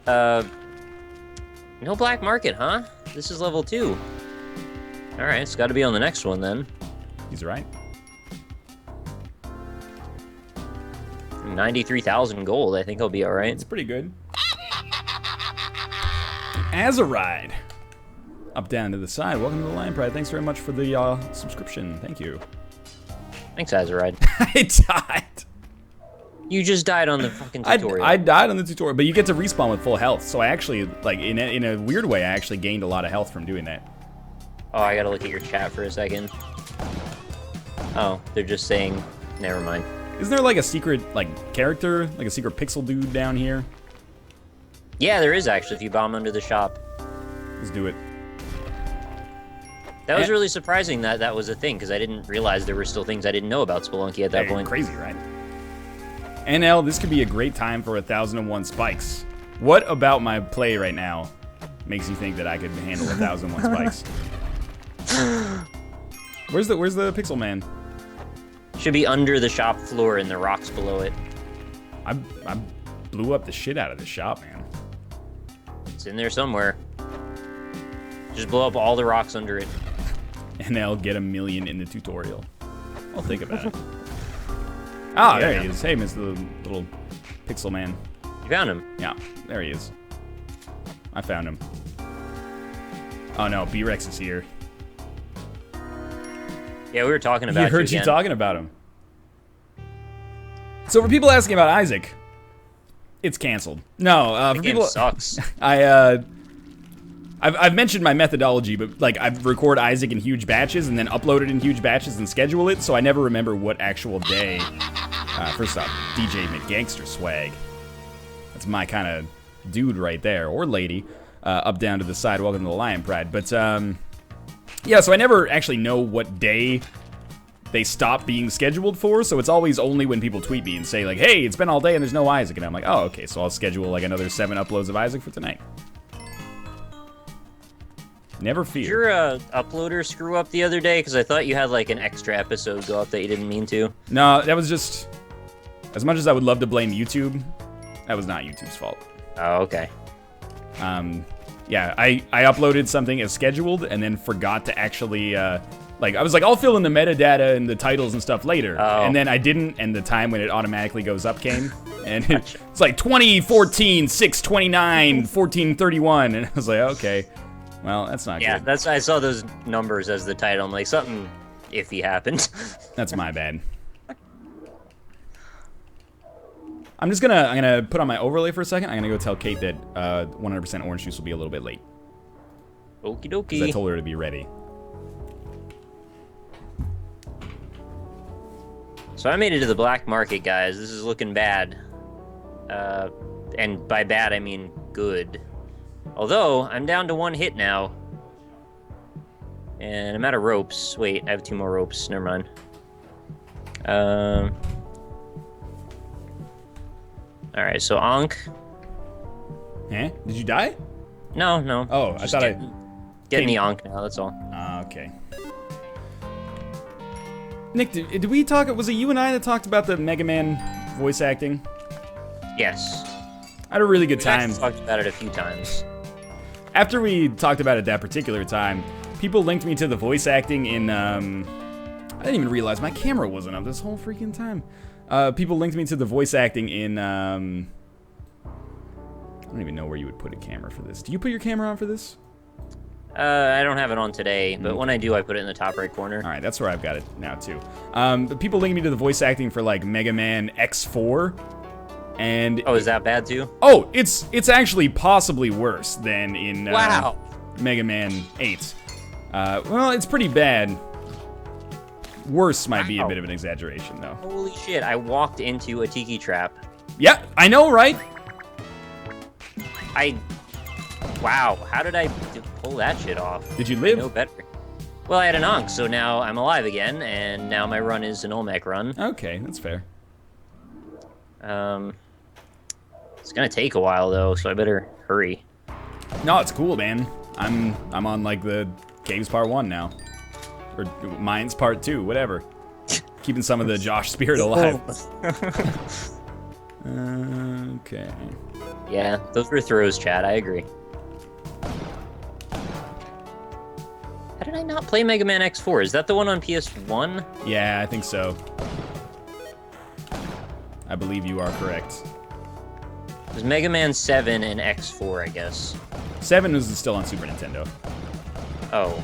No black market, huh? This is level 2. All right, it's got to be on the next one then. He's right. 93,000 gold. I think I'll be all right. It's pretty good. As a ride. Up, down to the side. Welcome to the Lion Pride. Thanks very much for the subscription. Thank you. Thanks, Azaride. I died. You just died on the fucking tutorial. I died on the tutorial, but you get to respawn with full health. So I actually, like, in a weird way, I actually gained a lot of health from doing that. Oh, I gotta look at your chat for a second. Oh, they're just saying, never mind. Isn't there like a secret, like, character, like a secret pixel dude down here? Yeah, there is actually, if you bomb under the shop. Let's do it. That was really surprising that that was a thing, because I didn't realize there were still things I didn't know about Spelunky at that point. Crazy, right? NL, this could be a great time for 1001 spikes. What about my play right now makes you think that I could handle 1001 spikes? Where's the pixel man? Should be under the shop floor and the rocks below it. I blew up the shit out of this shop, man. It's in there somewhere. Just blow up all the rocks under it. And I'll get 1 million in the tutorial. I'll think about it. Ah, yeah, there he is. Hey, Mr. Little Pixel Man. You found him? Yeah, there he is. I found him. Oh no, B-Rex is here. Yeah, we were talking about you heard you talking about him. So for people asking about Isaac, it's canceled. No, for people sucks. I've mentioned my methodology, but like I record Isaac in huge batches and then upload it in huge batches and schedule it, so I never remember what actual day. First off, DJ McGangster swag. That's my kind of dude right there, or lady. Up, down to the side. Welcome to the Lion Pride. But yeah, so I never actually know what day they stop being scheduled for, so it's always only when people tweet me and say like, hey, it's been all day and there's no Isaac, and I'm like, oh, okay, so I'll schedule like another 7 uploads of Isaac for tonight. Never fear. Did your uploader screw up the other day? Because I thought you had like an extra episode go up that you didn't mean to. No, that was just... As much as I would love to blame YouTube, that was not YouTube's fault. Oh, okay. Yeah, I uploaded something as scheduled and then forgot to actually... like, I was like, I'll fill in the metadata and the titles and stuff later. Oh. And then I didn't, and the time when it automatically goes up came. And it's like 2014, 629, 1431. And I was like, okay. Well, that's not good. Yeah, I saw those numbers as the title. I'm like, something iffy happened. That's my bad. I'm gonna put on my overlay for a second. I'm gonna go tell Kate that 100% orange juice will be a little bit late. Okie Because I dokie. told her to be ready. So I made it to the black market, guys. This is looking bad. And by bad, I mean good. Although, I'm down to 1 hit now. And I'm out of ropes. Wait, I have 2 more ropes. Never mind. Alright, so Ankh. Eh? Did you die? No, no. Oh, I thought Getting the Ankh now, that's all. Okay. Nick, did we talk? Was it you and I that talked about the Mega Man voice acting? Yes. I had a really good We've time. actually talked about it a few times. After we talked about it that particular time, people linked me to the voice acting in, I didn't even realize my camera wasn't up this whole freaking time. People linked me to the voice acting in, I don't even know where you would put a camera for this. Do you put your camera on for this? I don't have it on today, but when I do, I put it in the top right corner. All right, that's where I've got it now, too. But people linked me to the voice acting for, like, Mega Man X4. And Oh, is that bad too? oh, it's actually possibly worse than in Wow. Mega Man 8. Well, it's pretty bad. Worse might be a Wow. bit of an exaggeration, though. Holy shit, I walked into a tiki trap. Yeah, I know, right? Wow, how did I pull that shit off? Did you I live? know better. Well, I had an Ankh, so now I'm alive again, and now my run is an Olmec run. Okay, that's fair. It's gonna take a while though, so I better hurry. No, it's cool, man. I'm on like the Caves Part 1 now. Or Mines Part 2, whatever. Keeping some of the Josh spirit alive. Okay. Yeah, those were throws, Chad, I agree. How did I not play Mega Man X4? Is that the one on PS1? Yeah, I think so. I believe you are correct. It was Mega Man 7 and X4, I guess. 7 was still on Super Nintendo. Oh.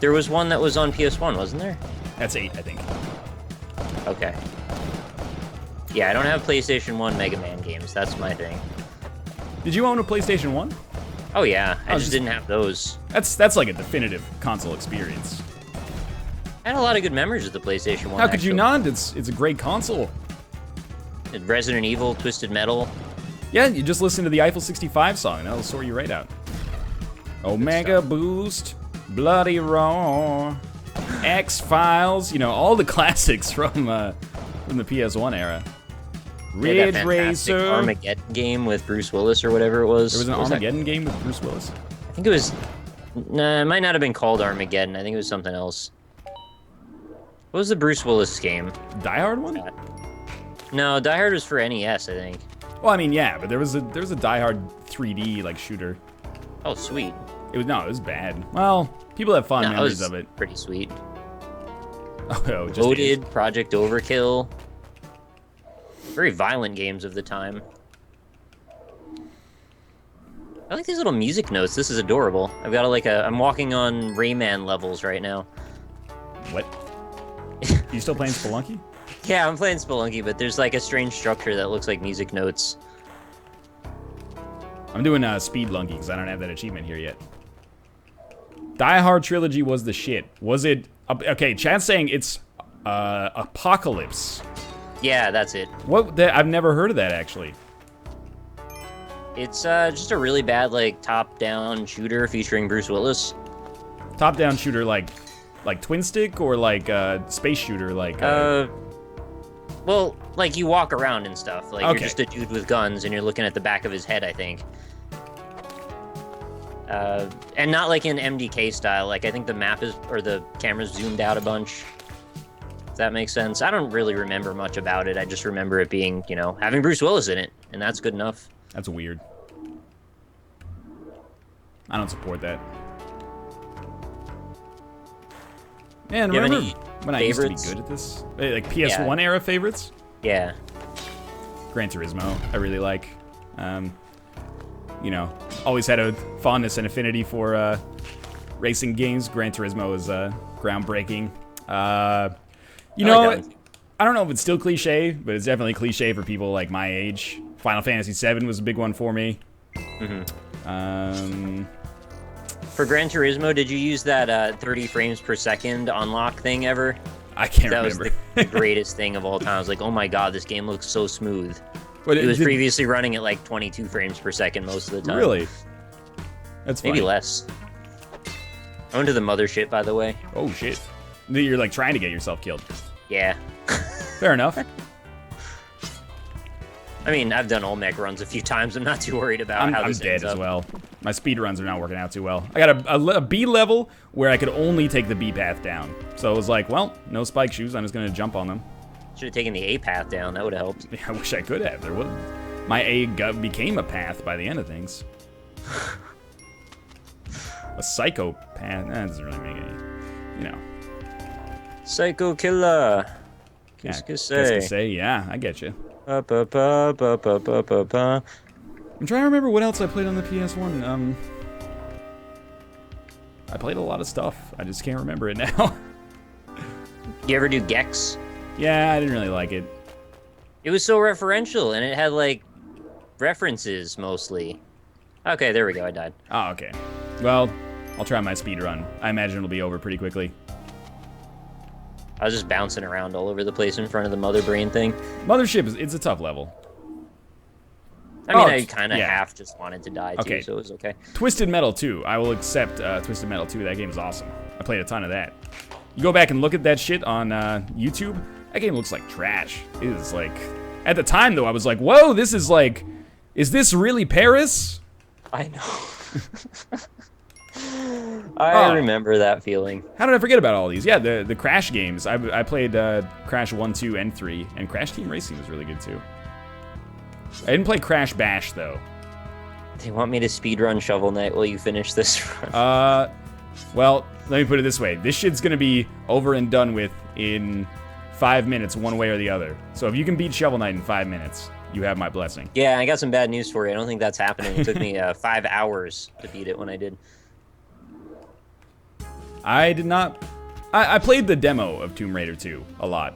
There was one that was on PS1, wasn't there? That's 8, I think. Okay. Yeah, I don't have PlayStation 1 Mega Man games, that's my thing. Did you own a PlayStation 1? Oh yeah, I was just just- didn't have those. That's like a definitive console experience. I had a lot of good memories of the PlayStation 1. How could you actually. not? It's a great console. Resident Evil, Twisted Metal. Yeah, you just listen to the Eiffel 65 song, that'll sort you right out. Omega Boost, Bloody Raw, X-Files, you know, all the classics from the PS1 era. They had Ridge that fantastic Racer. Armageddon game with Bruce Willis or whatever it was. There was an What that? Armageddon game with Bruce Willis. I think it was. Nah, it might not have been called Armageddon. I think it was something else. What was the Bruce Willis game? Die Hard one? No, Die Hard was for NES, I think. Well, I mean, yeah, but there was a Die Hard 3D like shooter. Oh, sweet. It was bad. Well, people have fond No, memories was of it. pretty sweet. Oh, just Loaded, Project Overkill. Very violent games of the time. I like these little music notes. This is adorable. I've got I'm walking on Rayman levels right now. What? You still playing Spelunky? Yeah, I'm playing Spelunky, but there's like a strange structure that looks like music notes. I'm doing Speedlunky because I don't have that achievement here yet. Die Hard Trilogy was the shit. Was it? Okay, Chad's saying it's Apocalypse. Yeah, that's it. I've never heard of that actually. It's just a really bad like top-down shooter featuring Bruce Willis. Top-down shooter like twin stick or like space shooter like. Well, like you walk around and stuff. Like Okay. you're just a dude with guns and you're looking at the back of his head, I think. And not like in MDK style. Like I think the map the camera's zoomed out a bunch. If that makes sense. I don't really remember much about it. I just remember it being, having Bruce Willis in it, and that's good enough. That's weird. I don't support that. Man, Do you have remember any when I used favorites? to be good at this? Like PS1 era favorites? Yeah. Gran Turismo, I really like. Always had a fondness and affinity for racing games. Gran Turismo is groundbreaking. I like that one. I don't know if it's still cliche, but it's definitely cliche for people like my age. Final Fantasy VII was a big one for me. Mm-hmm. For Gran Turismo, did you use that 30 frames per second unlock thing ever? I can't That remember. was the greatest thing of all time. I was like, oh my god, this game looks so smooth. But It was previously running at like 22 frames per second most of the time. Really? That's funny. Maybe less. I went to the mothership, by the way. Oh, shit. You're, like, trying to get yourself killed. Yeah. Fair enough. I mean, I've done Olmec runs a few times. I'm not too worried about how I'm this dead ends as up. well. My speed runs are not working out too well. I got a B level where I could only take the B path down. So it was like, well, no spike shoes. I'm just going to jump on them. Should have taken the A path down. That would have helped. Yeah, I wish I could have. There was my A became a path by the end of things. A psychopath. That doesn't really make any, you know. Psycho killer. Yeah, Qu'est-ce que qu'est-ce que c'est? c'est? Yeah, I get you. Ba, ba, ba, ba, ba, ba, ba, ba. I'm trying to remember what else I played on the PS1. I played a lot of stuff. I just can't remember it now. You ever do Gex? Yeah, I didn't really like it. It was so referential, and it had, like, references, mostly. Okay, there we go, I died. Oh, okay. Well, I'll try my speed run. I imagine it'll be over pretty quickly. I was just bouncing around all over the place in front of the mother brain thing. Mothership, it's a tough level. I mean, Oh, I kind of yeah. half just wanted to die, too, Okay. so it was okay. Twisted Metal 2. I will accept Twisted Metal 2. That game's awesome. I played a ton of that. You go back and look at that shit on YouTube, that game looks like trash. It is like... At the time, though, I was like, whoa, this is like... Is this really Paris? I know. I remember that feeling. How did I forget about all these? Yeah, the Crash games. I played Crash 1, 2, and 3, and Crash Team Racing was really good, too. I didn't play Crash Bash, though. They want me to speedrun Shovel Knight while you finish this run. Well, let me put it this way. This shit's gonna be over and done with in 5 minutes, one way or the other. So if you can beat Shovel Knight in 5 minutes, you have my blessing. Yeah, I got some bad news for you. I don't think that's happening. It took me 5 hours to beat it when I did. I did not... I played the demo of Tomb Raider 2 a lot.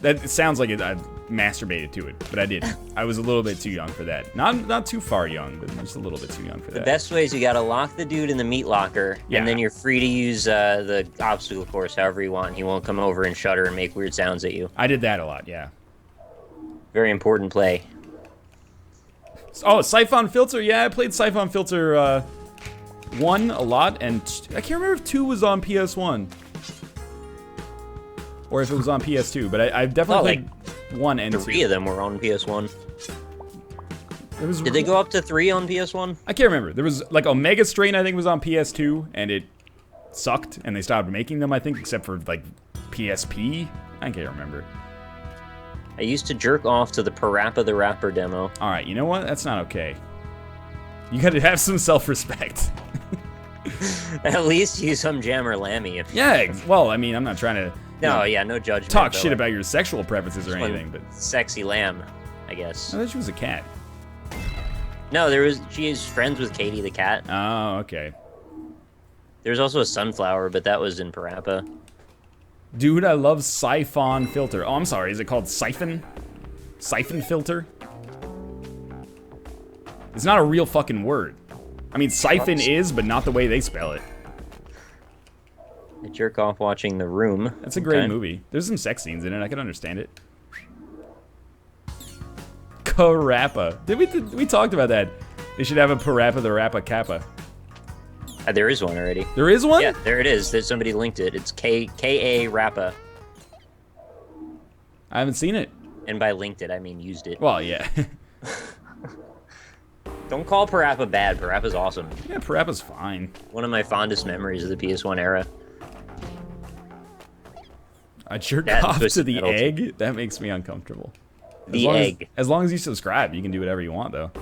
That sounds like I masturbated to it, but I didn't. I was a little bit too young for that. Not too far young, but just a little bit too young for that. The best way is you gotta lock the dude in the meat locker, Yeah. and then you're free to use the obstacle course however you want. He won't come over and shudder and make weird sounds at you. I did that a lot, yeah. Very important play. Oh, Siphon Filter? Yeah, I played Siphon Filter 1 a lot, and I can't remember if 2 was on PS1. Or if it was on PS2, but I definitely played 1 and 2. 3 of them were on PS1. It was, Did they go up to 3 on PS1? I can't remember. There was, like, Omega Strain, I think, was on PS2, and it sucked, and they stopped making them, I think, except for, like, PSP? I can't remember. I used to jerk off to the Parappa the Rapper demo. Alright, you know what? That's not okay. You gotta have some self-respect. At least use some Jammer Lammy. If Yeah, well, I mean, I'm not trying to... No, yeah, no judgment. Talk though. shit about your sexual preferences or anything, but... Sexy lamb, I guess. I thought she was a cat. No, she is friends with Katie the cat. Oh, okay. There's also a sunflower, but that was in Parappa. Dude, I love Siphon Filter. Oh, I'm sorry, is it called Siphon? Siphon Filter? It's not a real fucking word. I mean, siphon is, but not the way they spell it. I jerk off watching The Room. That's a great movie. There's some sex scenes in it. I can understand it. Parappa. We talked about that. They should have a Parappa the Rappa Kappa. There is one already. There is one? Yeah, there it is. There's somebody linked it. It's K-A Rappa. I haven't seen it. And by linked it, I mean used it. Well, yeah. Don't call Parappa bad. Parappa's awesome. Yeah, Parappa's fine. One of my fondest memories of the PS1 era. I jerk That off to Twisted the Metal too. egg? That makes me uncomfortable. The egg. As long as you subscribe, you can do whatever you want, though.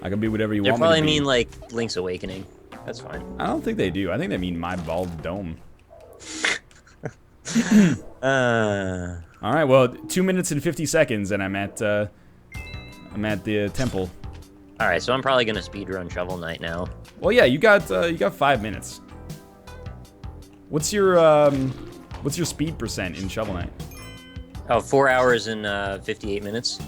I can be whatever you They want me probably to be. mean like Link's Awakening. That's fine. I don't think they do. I think they mean my bald dome. All right, well, 2 minutes and 50 seconds, and I'm at the temple. All right, so I'm probably gonna speedrun Shovel Knight now. Well, yeah, you got 5 minutes. What's your speed percent in Shovel Knight? Oh, 4 hours and 58 minutes.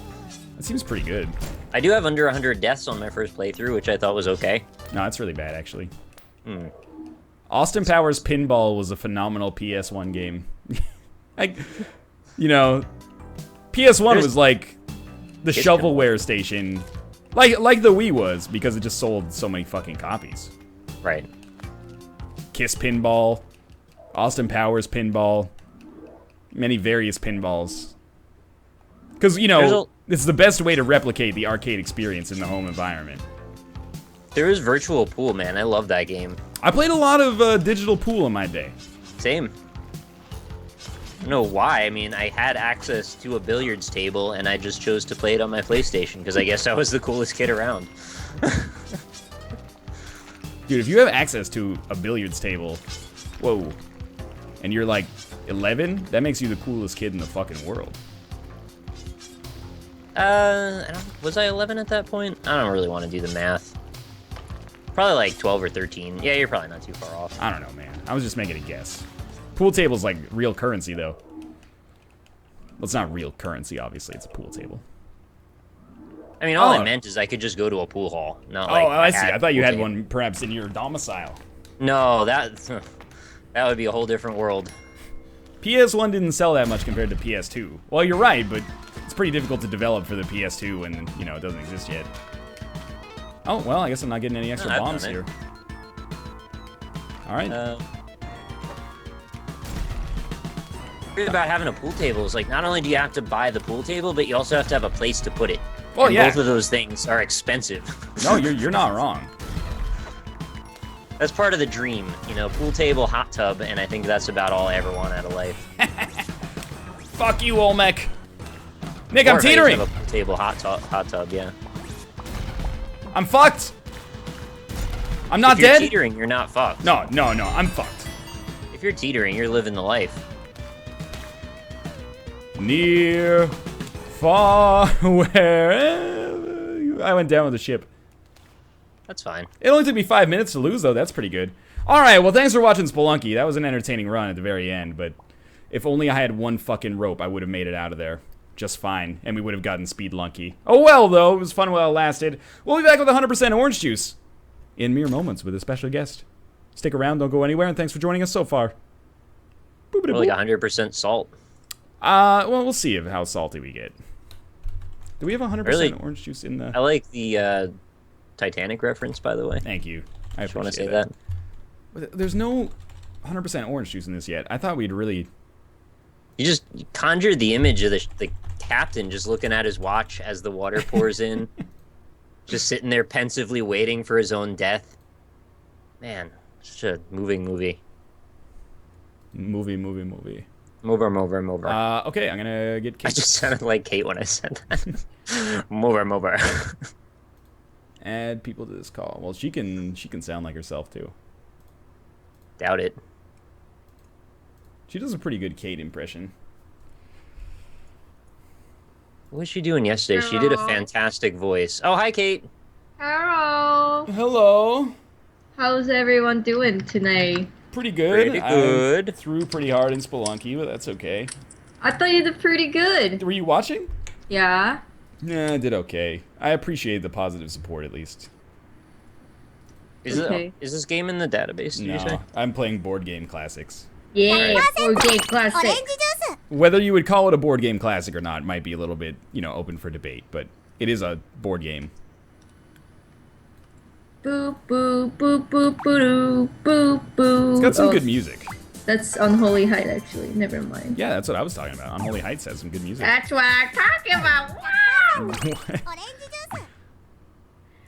That seems pretty good. I do have under 100 deaths on my first playthrough, which I thought was okay. No, that's really bad, actually. Austin Powers Pinball was a phenomenal PS1 game. Like, you know, PS1 was like the shovelware station, like the Wii was, because it just sold so many fucking copies. Right. Kiss Pinball, Austin Powers Pinball, many various pinballs. Because, you know, it's the best way to replicate the arcade experience in the home environment. There was Virtual Pool, man. I love that game. I played a lot of digital pool in my day. Same. I don't know why. I mean, I had access to a billiards table, and I just chose to play it on my PlayStation, because I guess I was the coolest kid around. Dude, if you have access to a billiards table, whoa, and you're like 11, that makes you the coolest kid in the fucking world. Was I 11 at that point? I don't really want to do the math. Probably like 12 or 13. Yeah, you're probably not too far off. I don't know, man. I was just making a guess. Pool table's like real currency, though. Well, it's not real currency, obviously. It's a pool table. I mean, all I meant is I could just go to a pool hall. Not like I see. I thought you had one perhaps in your domicile. No, that would be a whole different world. PS1 didn't sell that much compared to PS2. Well, you're right, but it's pretty difficult to develop for the PS2 when, you know, it doesn't exist yet. Oh, well, I guess I'm not getting any extra bombs here. All right. About having a pool table is like, not only do you have to buy the pool table, but you also have to have a place to put it. Well, yeah. Both of those things are expensive. No, you're not wrong. That's part of the dream, you know, pool table, hot tub, and I think that's about all I ever want out of life. Fuck you, Olmec. Nick, I'm teetering. Have a pool table, hot tub, yeah. I'm fucked. I'm not if you're dead. Teetering, you're not fucked. No, I'm fucked. If you're teetering, you're living the life. Near, far, wherever. I went down with the ship. That's fine. It only took me 5 minutes to lose, though. That's pretty good. All right, well, thanks for watching Spelunky. That was an entertaining run at the very end, but if only I had one fucking rope, I would have made it out of there just fine, and we would have gotten Speedlunky. Oh well, though. It was fun while it lasted. We'll be back with 100% orange juice in mere moments with a special guest. Stick around, don't go anywhere, and thanks for joining us so far. Like 100% salt. Well, we'll see how salty we get. Do we have 100% orange juice in the... I like the Titanic reference, by the way. Thank you. I just want to say that. There's no 100% orange juice in this yet. I thought we'd really... You just conjured the image of the captain just looking at his watch as the water pours in. Just sitting there pensively waiting for his own death. Man, such a moving movie. Movie. Mover. Okay, I'm gonna get Kate. I just sounded like Kate when I said that. Mover. Add people to this call. Well, she can sound like herself too. Doubt it. She does a pretty good Kate impression. What was she doing yesterday? Hello. She did a fantastic voice. Oh, hi, Kate. Hello. How's everyone doing tonight? Pretty good. I threw pretty hard in Spelunky, but that's okay. I thought you did pretty good. Were you watching? Yeah. Nah, I did okay. I appreciate the positive support, at least. Is this game in the database, did you say? I'm playing Board Game Classics. Yeah, Board Game Classic. Whether you would call it a board game classic or not might be a little bit, open for debate, but it is a board game. Boop, boop, boop, boop, boop, boop, boop. It's got some good music. That's Unholy Height, actually. Never mind. Yeah, that's what I was talking about. Unholy Heights has some good music. That's what I'm talking about. Wow!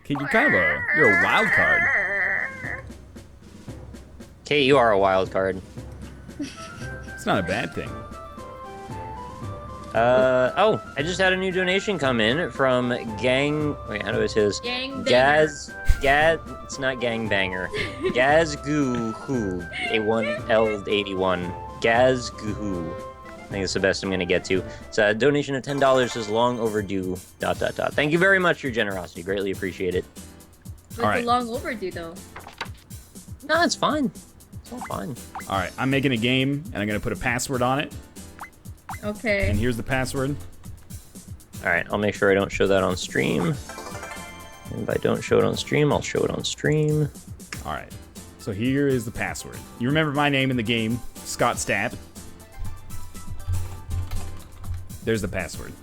Kate, you're a wild card. Kate, you are a wild card. It's not a bad thing. Oh, I just had a new donation come in from wait, how do I say this? It's not Gangbanger. Gazgoohoo, A1L81. Gazgoohoo. I think it's the best I'm going to get to. It's a donation of $10 is long overdue, ... Thank you very much for your generosity. Greatly appreciate it. It's a long overdue, though. No, it's fine. It's all fine. All right, I'm making a game, and I'm going to put a password on it. Okay. And here's the password. All right, I'll make sure I don't show that on stream. And if I don't show it on stream, I'll show it on stream. All right. So here is the password. You remember my name in the game, Scott Stapp. There's the password.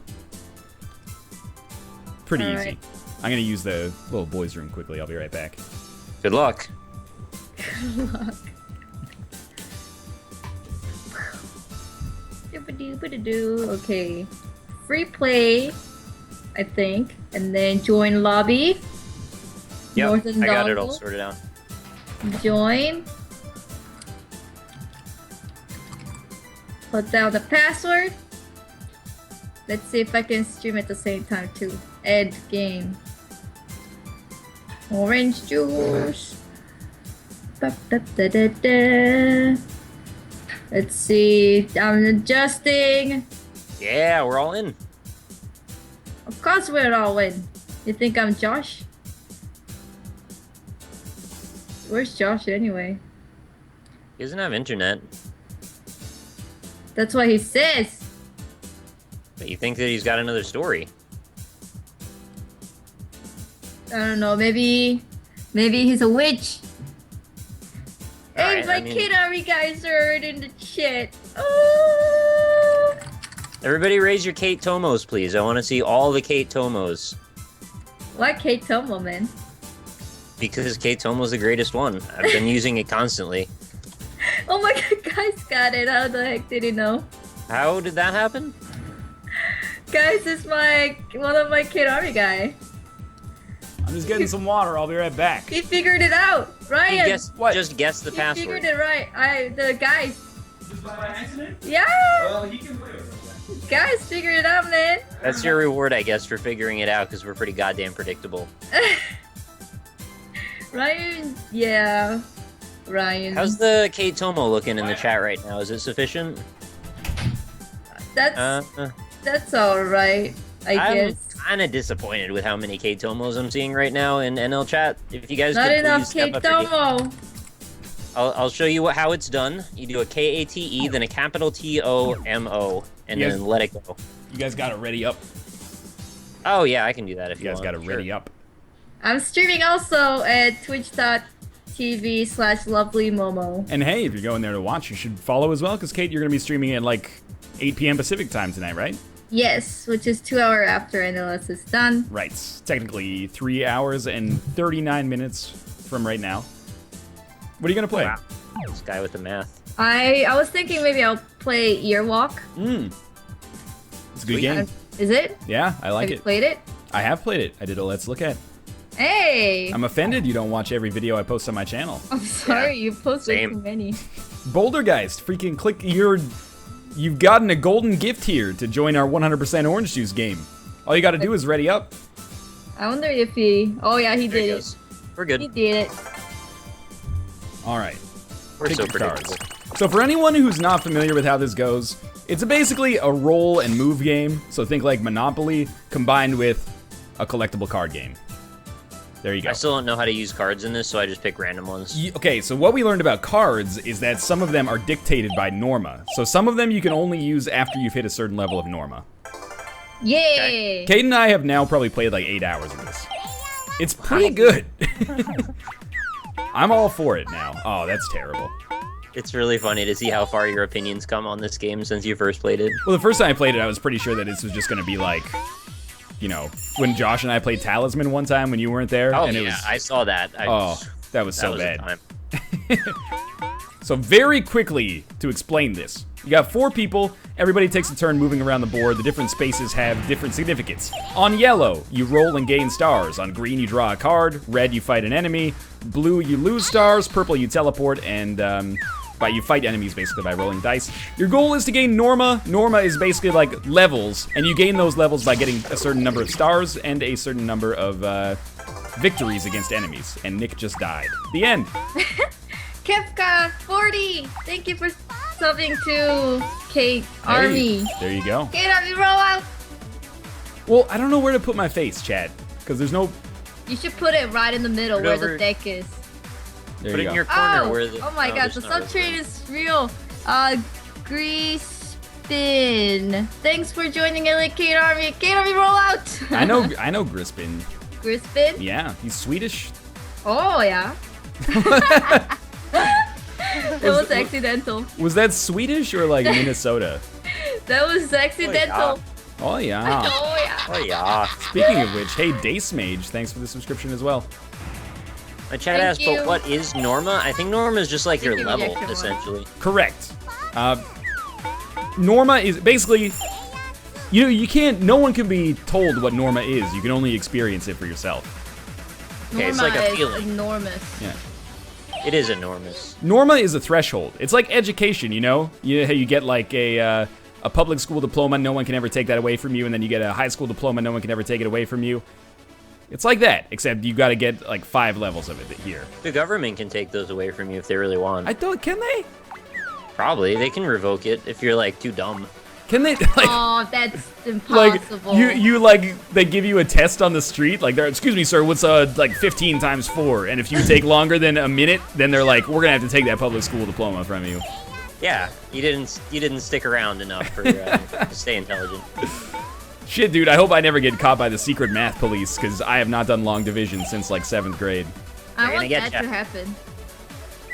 Pretty easy. Alright. I'm going to use the little boys' room quickly. I'll be right back. Good luck. Good luck. Doop-a-doop-a-doo. Okay. Free play, I think. And then join lobby. Yep, Northern I got it all dongle. sorted out. Join. Put down the password. Let's see if I can stream at the same time too. End game. Orange juice. Ba-da-da-da-da. Let's see. I'm adjusting. Yeah, we're all in. Of course we're all in. You think I'm Josh? Where's Josh anyway? He doesn't have internet. That's what he says. But you think that he's got another story? I don't know. Maybe he's a witch. Hey, Alright, my I mean- Kid Army guys are in the chat. Oh! Everybody raise your Kate Tomos, please. I want to see all the Kate Tomos. Why Kate Tomo, man? Because Kate Tomo's the greatest one. I've been using it constantly. Oh my god, guys got it. How the heck did he know? How did that happen? Guys, it's one of my Kid Army guy. I'm just getting some water. I'll be right back. He figured it out, Ryan. Just guess the he password. figured it right. The guys. By accident? Yeah, Well, he can play with it. guys figured it out, man. That's your reward, I guess, for figuring it out, because we're pretty goddamn predictable. Ryan, yeah. Ryan. How's the Kate Tomo looking in the chat right now? Is it sufficient? That's all right, I I'm guess. kind of disappointed with how many Kate Tomos I'm seeing right now in NL chat. If you guys Not could enough please step Kate up your game. Tomo. I'll show you how it's done. You do a K-A-T-E, then a capital T-O-M-O, and Yes. then let it go. You guys got to ready up. Oh yeah, I can do that if You you guys want. got to ready Sure. up. I'm streaming also at twitch.tv/lovelymomo. And hey, if you're going there to watch, you should follow as well, because Kate, you're going to be streaming at like 8 p.m. Pacific time tonight, right? Yes, which is 2 hours after NLS is done. Right. Technically 3 hours and 39 minutes from right now. What are you going to play? Wow. This guy with the math. I was thinking maybe I'll play Earwalk. It's a good Sweet. game. Is it? Yeah, I like Have you it. played it? I have played it. I did a Let's Look At. Hey! I'm offended you don't watch every video I post on my channel. I'm sorry, you posted Same. too many. Bouldergeist, freaking click you've gotten a golden gift here to join our 100% orange juice game. All you got to do is ready up. I wonder if he... Oh yeah, he There he did goes. it. We're He good. did it. All right. We're Pick so your predictable. cards. So for anyone who's not familiar with how this goes, it's basically a roll and move game. So think like Monopoly combined with a collectible card game. There you go. I still don't know how to use cards in this, so I just pick random ones. Okay, so what we learned about cards is that some of them are dictated by Norma. So some of them you can only use after you've hit a certain level of Norma. Yay! Kate and I have now probably played like 8 hours of this. It's pretty good. I'm all for it now. Oh, that's terrible. It's really funny to see how far your opinions come on this game since you first played it. Well, the first time I played it, I was pretty sure that this was just going to be like, you know, when Josh and I played Talisman one time when you weren't there. Oh and yeah, it was, I saw that. that was so was the bad. time. So very quickly, to explain this, you got 4 people, everybody takes a turn moving around the board, the different spaces have different significance. On yellow, you roll and gain stars, on green you draw a card, red you fight an enemy, blue you lose stars, purple you teleport, and you fight enemies basically by rolling dice. Your goal is to gain Norma. Norma is basically like levels, and you gain those levels by getting a certain number of stars and a certain number of victories against enemies. And Nick just died. The end. Kefka 40! Thank you for subbing to Kate Army. Hey, there you go. Kate Army, roll out! Well, I don't know where to put my face, Chad, because there's no... You should put it right in the middle Put where over- the deck is. There Put you it in go. your corner Oh! where the. Oh my god, there's the not sub train really- is real. Grease Spin. Thanks for joining LA Kate Army. Kate Army, roll out! I know Grispin. Grispin? Yeah, he's Swedish. Oh, yeah. was accidental. Was that Swedish or like Minnesota? That was accidental. Oh yeah. Oh yeah. Oh yeah. Speaking of which, hey, Dace Mage, thanks for the subscription as well. My chat Thank asked, you. but what is Norma? I think Norma is just like your Thank you, level, rejection one. essentially. Correct. Norma is basically, you can't, no one can be told what Norma is. You can only experience it for yourself. Okay, it's Norma like a is feeling. enormous. Yeah. It is enormous. Norma is a threshold. It's like education, you know? You get like a public school diploma, no one can ever take that away from you, and then you get a high school diploma, no one can ever take it away from you. It's like that, except you gotta get like 5 levels of it here. The government can take those away from you if they really want. Can they? Probably. They can revoke it if you're like too dumb. Can they, like... Oh, that's Like impossible. you like they give you a test on the street like they're excuse me sir what's like 15 times 4 and if you take longer than a minute then they're like we're gonna have to take that public school diploma from you. Yeah, you didn't stick around enough for to stay intelligent. Shit, dude, I hope I never get caught by the secret math police because I have not done long division since like 7th grade. I They're want gonna that get to ya. happen.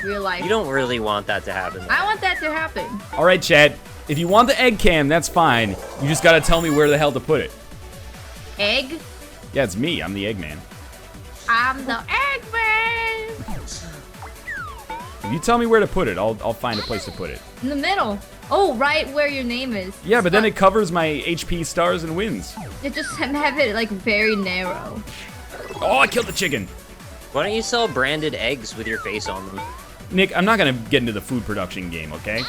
Real life. You don't really want that to happen. I want that to happen. All right, Chad, if you want the egg cam, that's fine. You just gotta tell me where the hell to put it. Egg? Yeah, it's me. I'm the Eggman. I'm the Eggman! If you tell me where to put it, I'll find a place to put it. In the middle. Oh, right where your name is. Yeah, but then it covers my HP stars and wins. You just have it like very narrow. Oh, I killed the chicken. Why don't you sell branded eggs with your face on them? Nick, I'm not gonna get into the food production game, okay?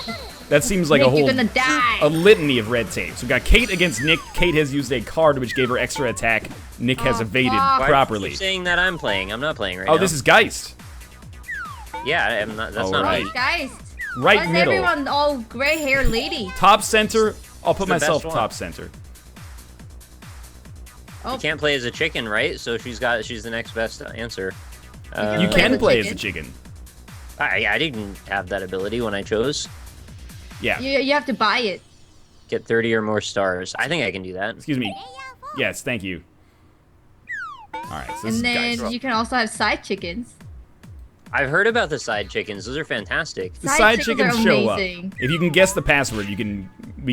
That seems like Nick, a whole you're gonna die. a litany of red tape. So we got Kate against Nick. Kate has used a card which gave her extra attack. Nick has Oh, evaded fuck. Why properly. are you saying that I'm playing? I'm not playing right now. Oh, this is Geist. Yeah, I'm not, that's Oh, not right. me. Guys, Right why is middle. everyone all gray hair lady? Top center. I'll put the best myself one. top center. Oh, You can't play as a chicken, right? So she's the next best answer. You play can as a play as a chicken. chicken. I didn't have that ability when I chose. Yeah. you have to buy it. Get 30 or more stars. I think I can do that. Excuse me. Yes, thank you. All right, so this And is then Geist. you can also have side chickens. I've heard about the side chickens. Those are fantastic. The Side side chickens chickens are show amazing. up. If you can guess the password, we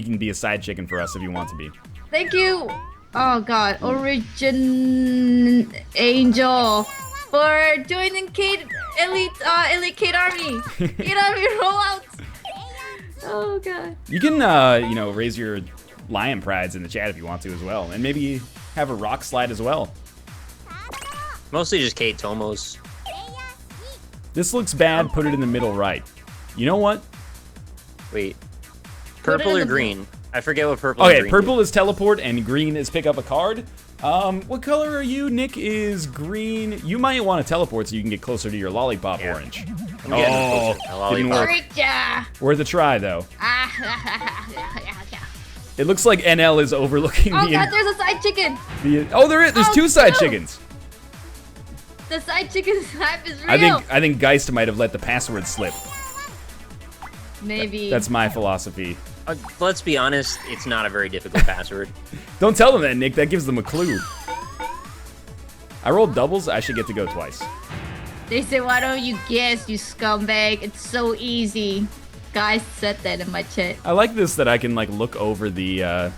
can be a side chicken for us if you want to be. Thank you. Oh god, Origin Angel for joining Kate Elite Kate Army. Kate Army rollout. Oh god. You can raise your lion prides in the chat if you want to as well, and maybe have a rock slide as well. Mostly just Kate Tomos. This looks bad. Put it in the middle right. You know what? Wait. Put it Purple in or the green? I forget what purple and Okay, green purple is teleport and green is pick up a card. What color are you? Nick is green. You might want to teleport so you can get closer to your lollipop Yeah. orange. I'm getting Oh, closer to my didn't lollipop. work. Yeah. Worth a try though. Oh It looks like NL is overlooking god, the. there's a side chicken. Oh, there is. There's Oh, 2 side no. chickens. The side chicken snipe is real. I think Geist might have let the password slip. Maybe. That's my philosophy. Let's be honest, it's not a very difficult password. Don't tell them that, Nick. That gives them a clue. I rolled doubles. I should get to go twice. They say, why don't you guess, you scumbag? It's so easy. Guys said that in my chat. I like this that I can like look over the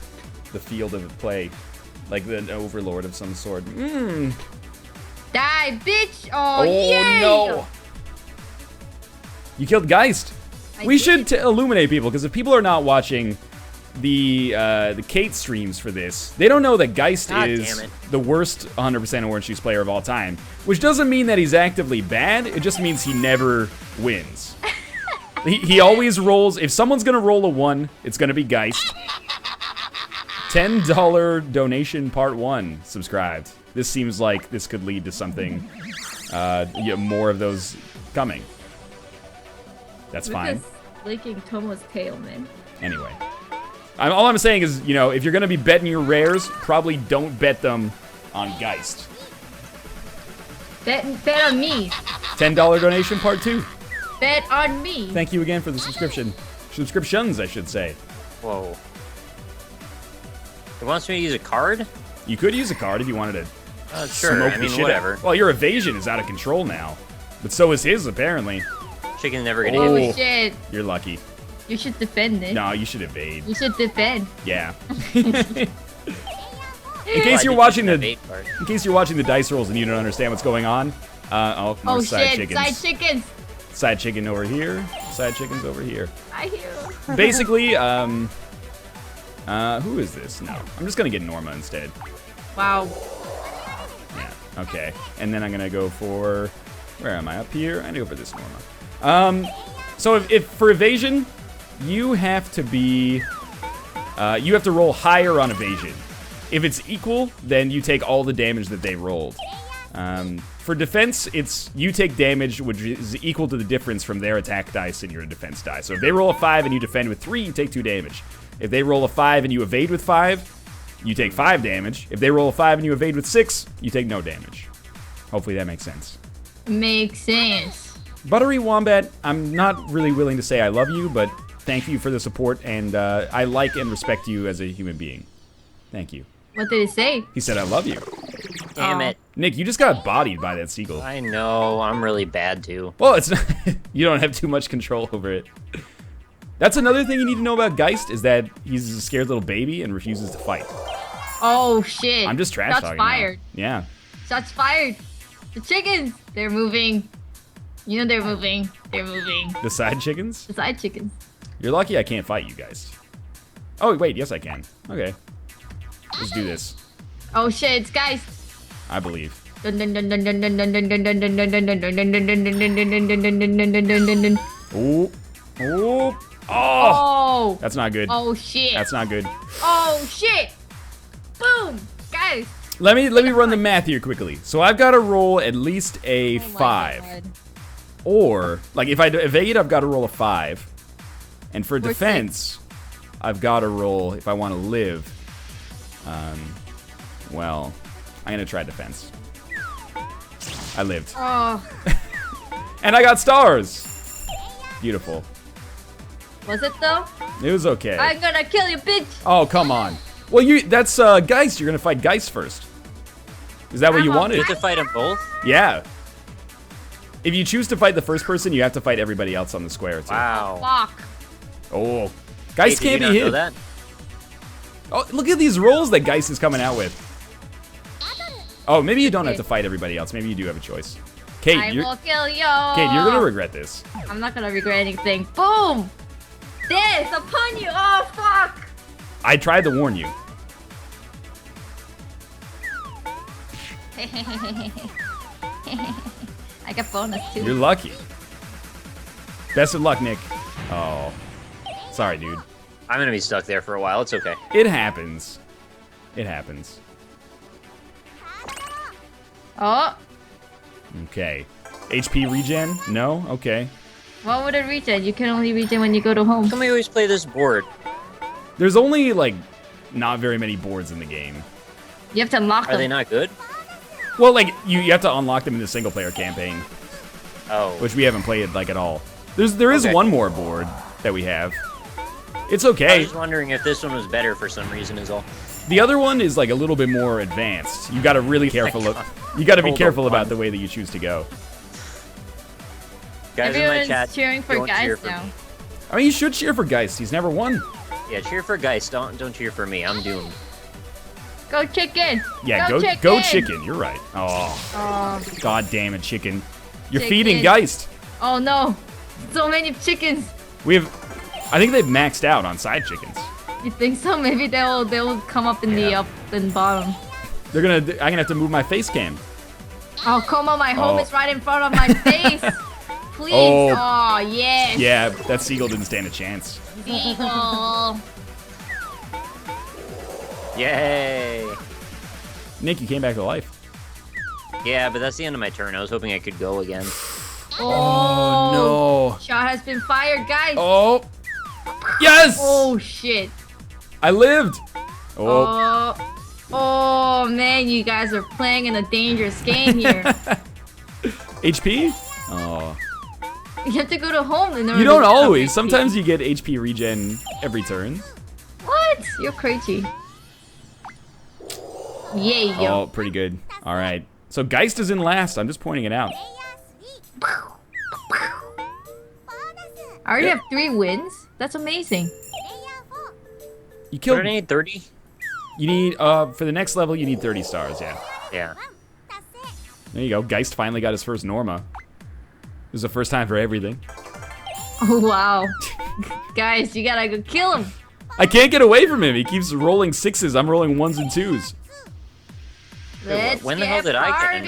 field of play, like an overlord of some sort. Die, bitch! Oh, yay! no! You killed Geist. I We did. should illuminate people because if people are not watching the Kate streams for this, they don't know that Geist God is damn it. the worst 100% Orange Juice player of all time. Which doesn't mean that he's actively bad. It just means he never wins. He always rolls. If someone's gonna roll a 1, it's gonna be Geist. $10 donation part 1 subscribed. This seems like this could lead to something, more of those coming. That's Look fine. at this licking Tomo's tail, man. Anyway. All I'm saying is, if you're gonna be betting your rares, probably don't bet them on Geist. Bet on me. $10 donation part 2. Bet on me. Thank you again for the subscription. Subscriptions, I should say. Whoa. It wants me to use a card? You could use a card if you wanted to Sure, smoke I the mean, shit whatever. out. Well, your evasion is out of control now. But so is his, apparently. Chicken's never gonna hit me. Oh shit! You're lucky. You should defend it. No, you should evade. You should defend. Yeah. In case you're watching the the dice rolls and you don't understand what's going on, more Oh side shit! chickens. Side chickens. Side chicken over here. Side chickens over here. I hear. Basically, who is this? No, I'm just gonna get Norma instead. Wow. Yeah. Okay. And then I'm gonna go for, where am I? Up here. I go for this Norma. So if for evasion, you have to be, you have to roll higher on evasion. If it's equal, then you take all the damage that they rolled. For defense, it's you take damage which is equal to the difference from their attack dice and your defense die. So if they roll a 5 and you defend with 3, you take 2 damage. If they roll a 5 and you evade with 5, you take 5 damage. If they roll a 5 and you evade with 6, you take no damage. Hopefully that makes sense. Makes sense. Buttery Wombat, I'm not really willing to say I love you, but thank you for the support, and I like and respect you as a human being. Thank you. What did it say? He said I love you. Damn it. Nick, you just got bodied by that seagull. I know. I'm really bad too. Well, it's not, you don't have too much control over it. That's another thing you need to know about Geist, is that he's a scared little baby and refuses to fight. Oh shit! I'm just trash Shots talking fired. now. Yeah. Shots fired. The chickens. They're moving. You know they're moving. They're moving. The side chickens? The side chickens. You're lucky I can't fight you guys. Oh, wait, yes I can. Okay. Let's do this. Oh shit! It's Geist. I believe. Ooh. Ooh. Oh! Oh! That's not good. Oh shit! That's not good. Oh shit! Boom! Guys! Let me run the math here quickly. So I've got to roll at least a 5. Or, like, if I evade, I've got to roll a 5. And for defense, I've got to roll, if I want to live, well, I'm going to try defense. I lived. Oh. And I got stars! Beautiful. Was it though? It was okay. I'm gonna kill you, bitch! Oh, come on. Well, that's Geist. You're going to fight Geist first. Is that what you wanted? You have to fight them both? Yeah. If you choose to fight the first person, you have to fight everybody else on the square, too. Wow. Fuck. Oh. Geist can't be hit. That? Oh, look at these rolls that Geist is coming out with. Oh, maybe you don't have to fight everybody else. Maybe you do have a choice. Kate, I will kill you! Kate, you're gonna regret this. I'm not gonna regret anything. Boom! This upon you! Oh, fuck! I tried to warn you. I got bonus too. You're lucky. Best of luck, Nick. Oh. Sorry, dude. I'm gonna be stuck there for a while. It's okay. It happens. It happens. Oh, Okay. HP regen? No? Okay. what would it regen? You can only regen when you go to home. How come we always play this board? There's only, like, not very many boards in the game. You have to unlock Are them. they not good? Well, like, you have to unlock them in the single-player campaign, Oh. which we haven't played, like, at all. There is Okay. one more board that we have. It's I okay. was just wondering if this one was better for some reason is all. The other one is like a little bit more advanced. You got to really careful. You got to be Hold careful on. about the way that you choose to go. Guys in my Everyone's chat, cheering for don't cheer guys for now. me. I mean, you should cheer for Geist. He's never won. Yeah, cheer for Geist. Don't cheer for me. I'm doomed. Go chicken! Yeah, go chicken. You're right. Oh, god damn it, chicken. You're feeding Chicken. Geist. Oh no! So many chickens! I think they've maxed out on side chickens. You think so? Maybe they'll come up in the up and bottom. I'm gonna have to move my face cam. Oh come on, my home Oh. is right in front of my face! Please! Oh. Oh, yes! Yeah, that seagull didn't stand a chance. Eagle! Yay! Nick, you came back to life. Yeah, but that's the end of my turn. I was hoping I could go again. Oh, No. Shot has been fired, guys! Oh. Yes. Oh, shit! I lived. Oh. Oh, man, you guys are playing in a dangerous game here. HP? Oh. You have to go to home in order You don't to become always. HP. Sometimes you get HP regen every turn. What? You're crazy. Yeah, yo. Oh, pretty good. All right. So Geist is in last. I'm just pointing it out. I already have 3 wins. That's amazing. You What killed. did I need? 30? You need for the next level. You need 30 stars. Yeah. Yeah. There you go. Geist finally got his first Norma. This is the first time for everything. Oh, wow. Guys, you gotta go kill him. I can't get away from him. He keeps rolling 6s. I'm rolling 1s and 2s. Let's When the hell get did I get party. in?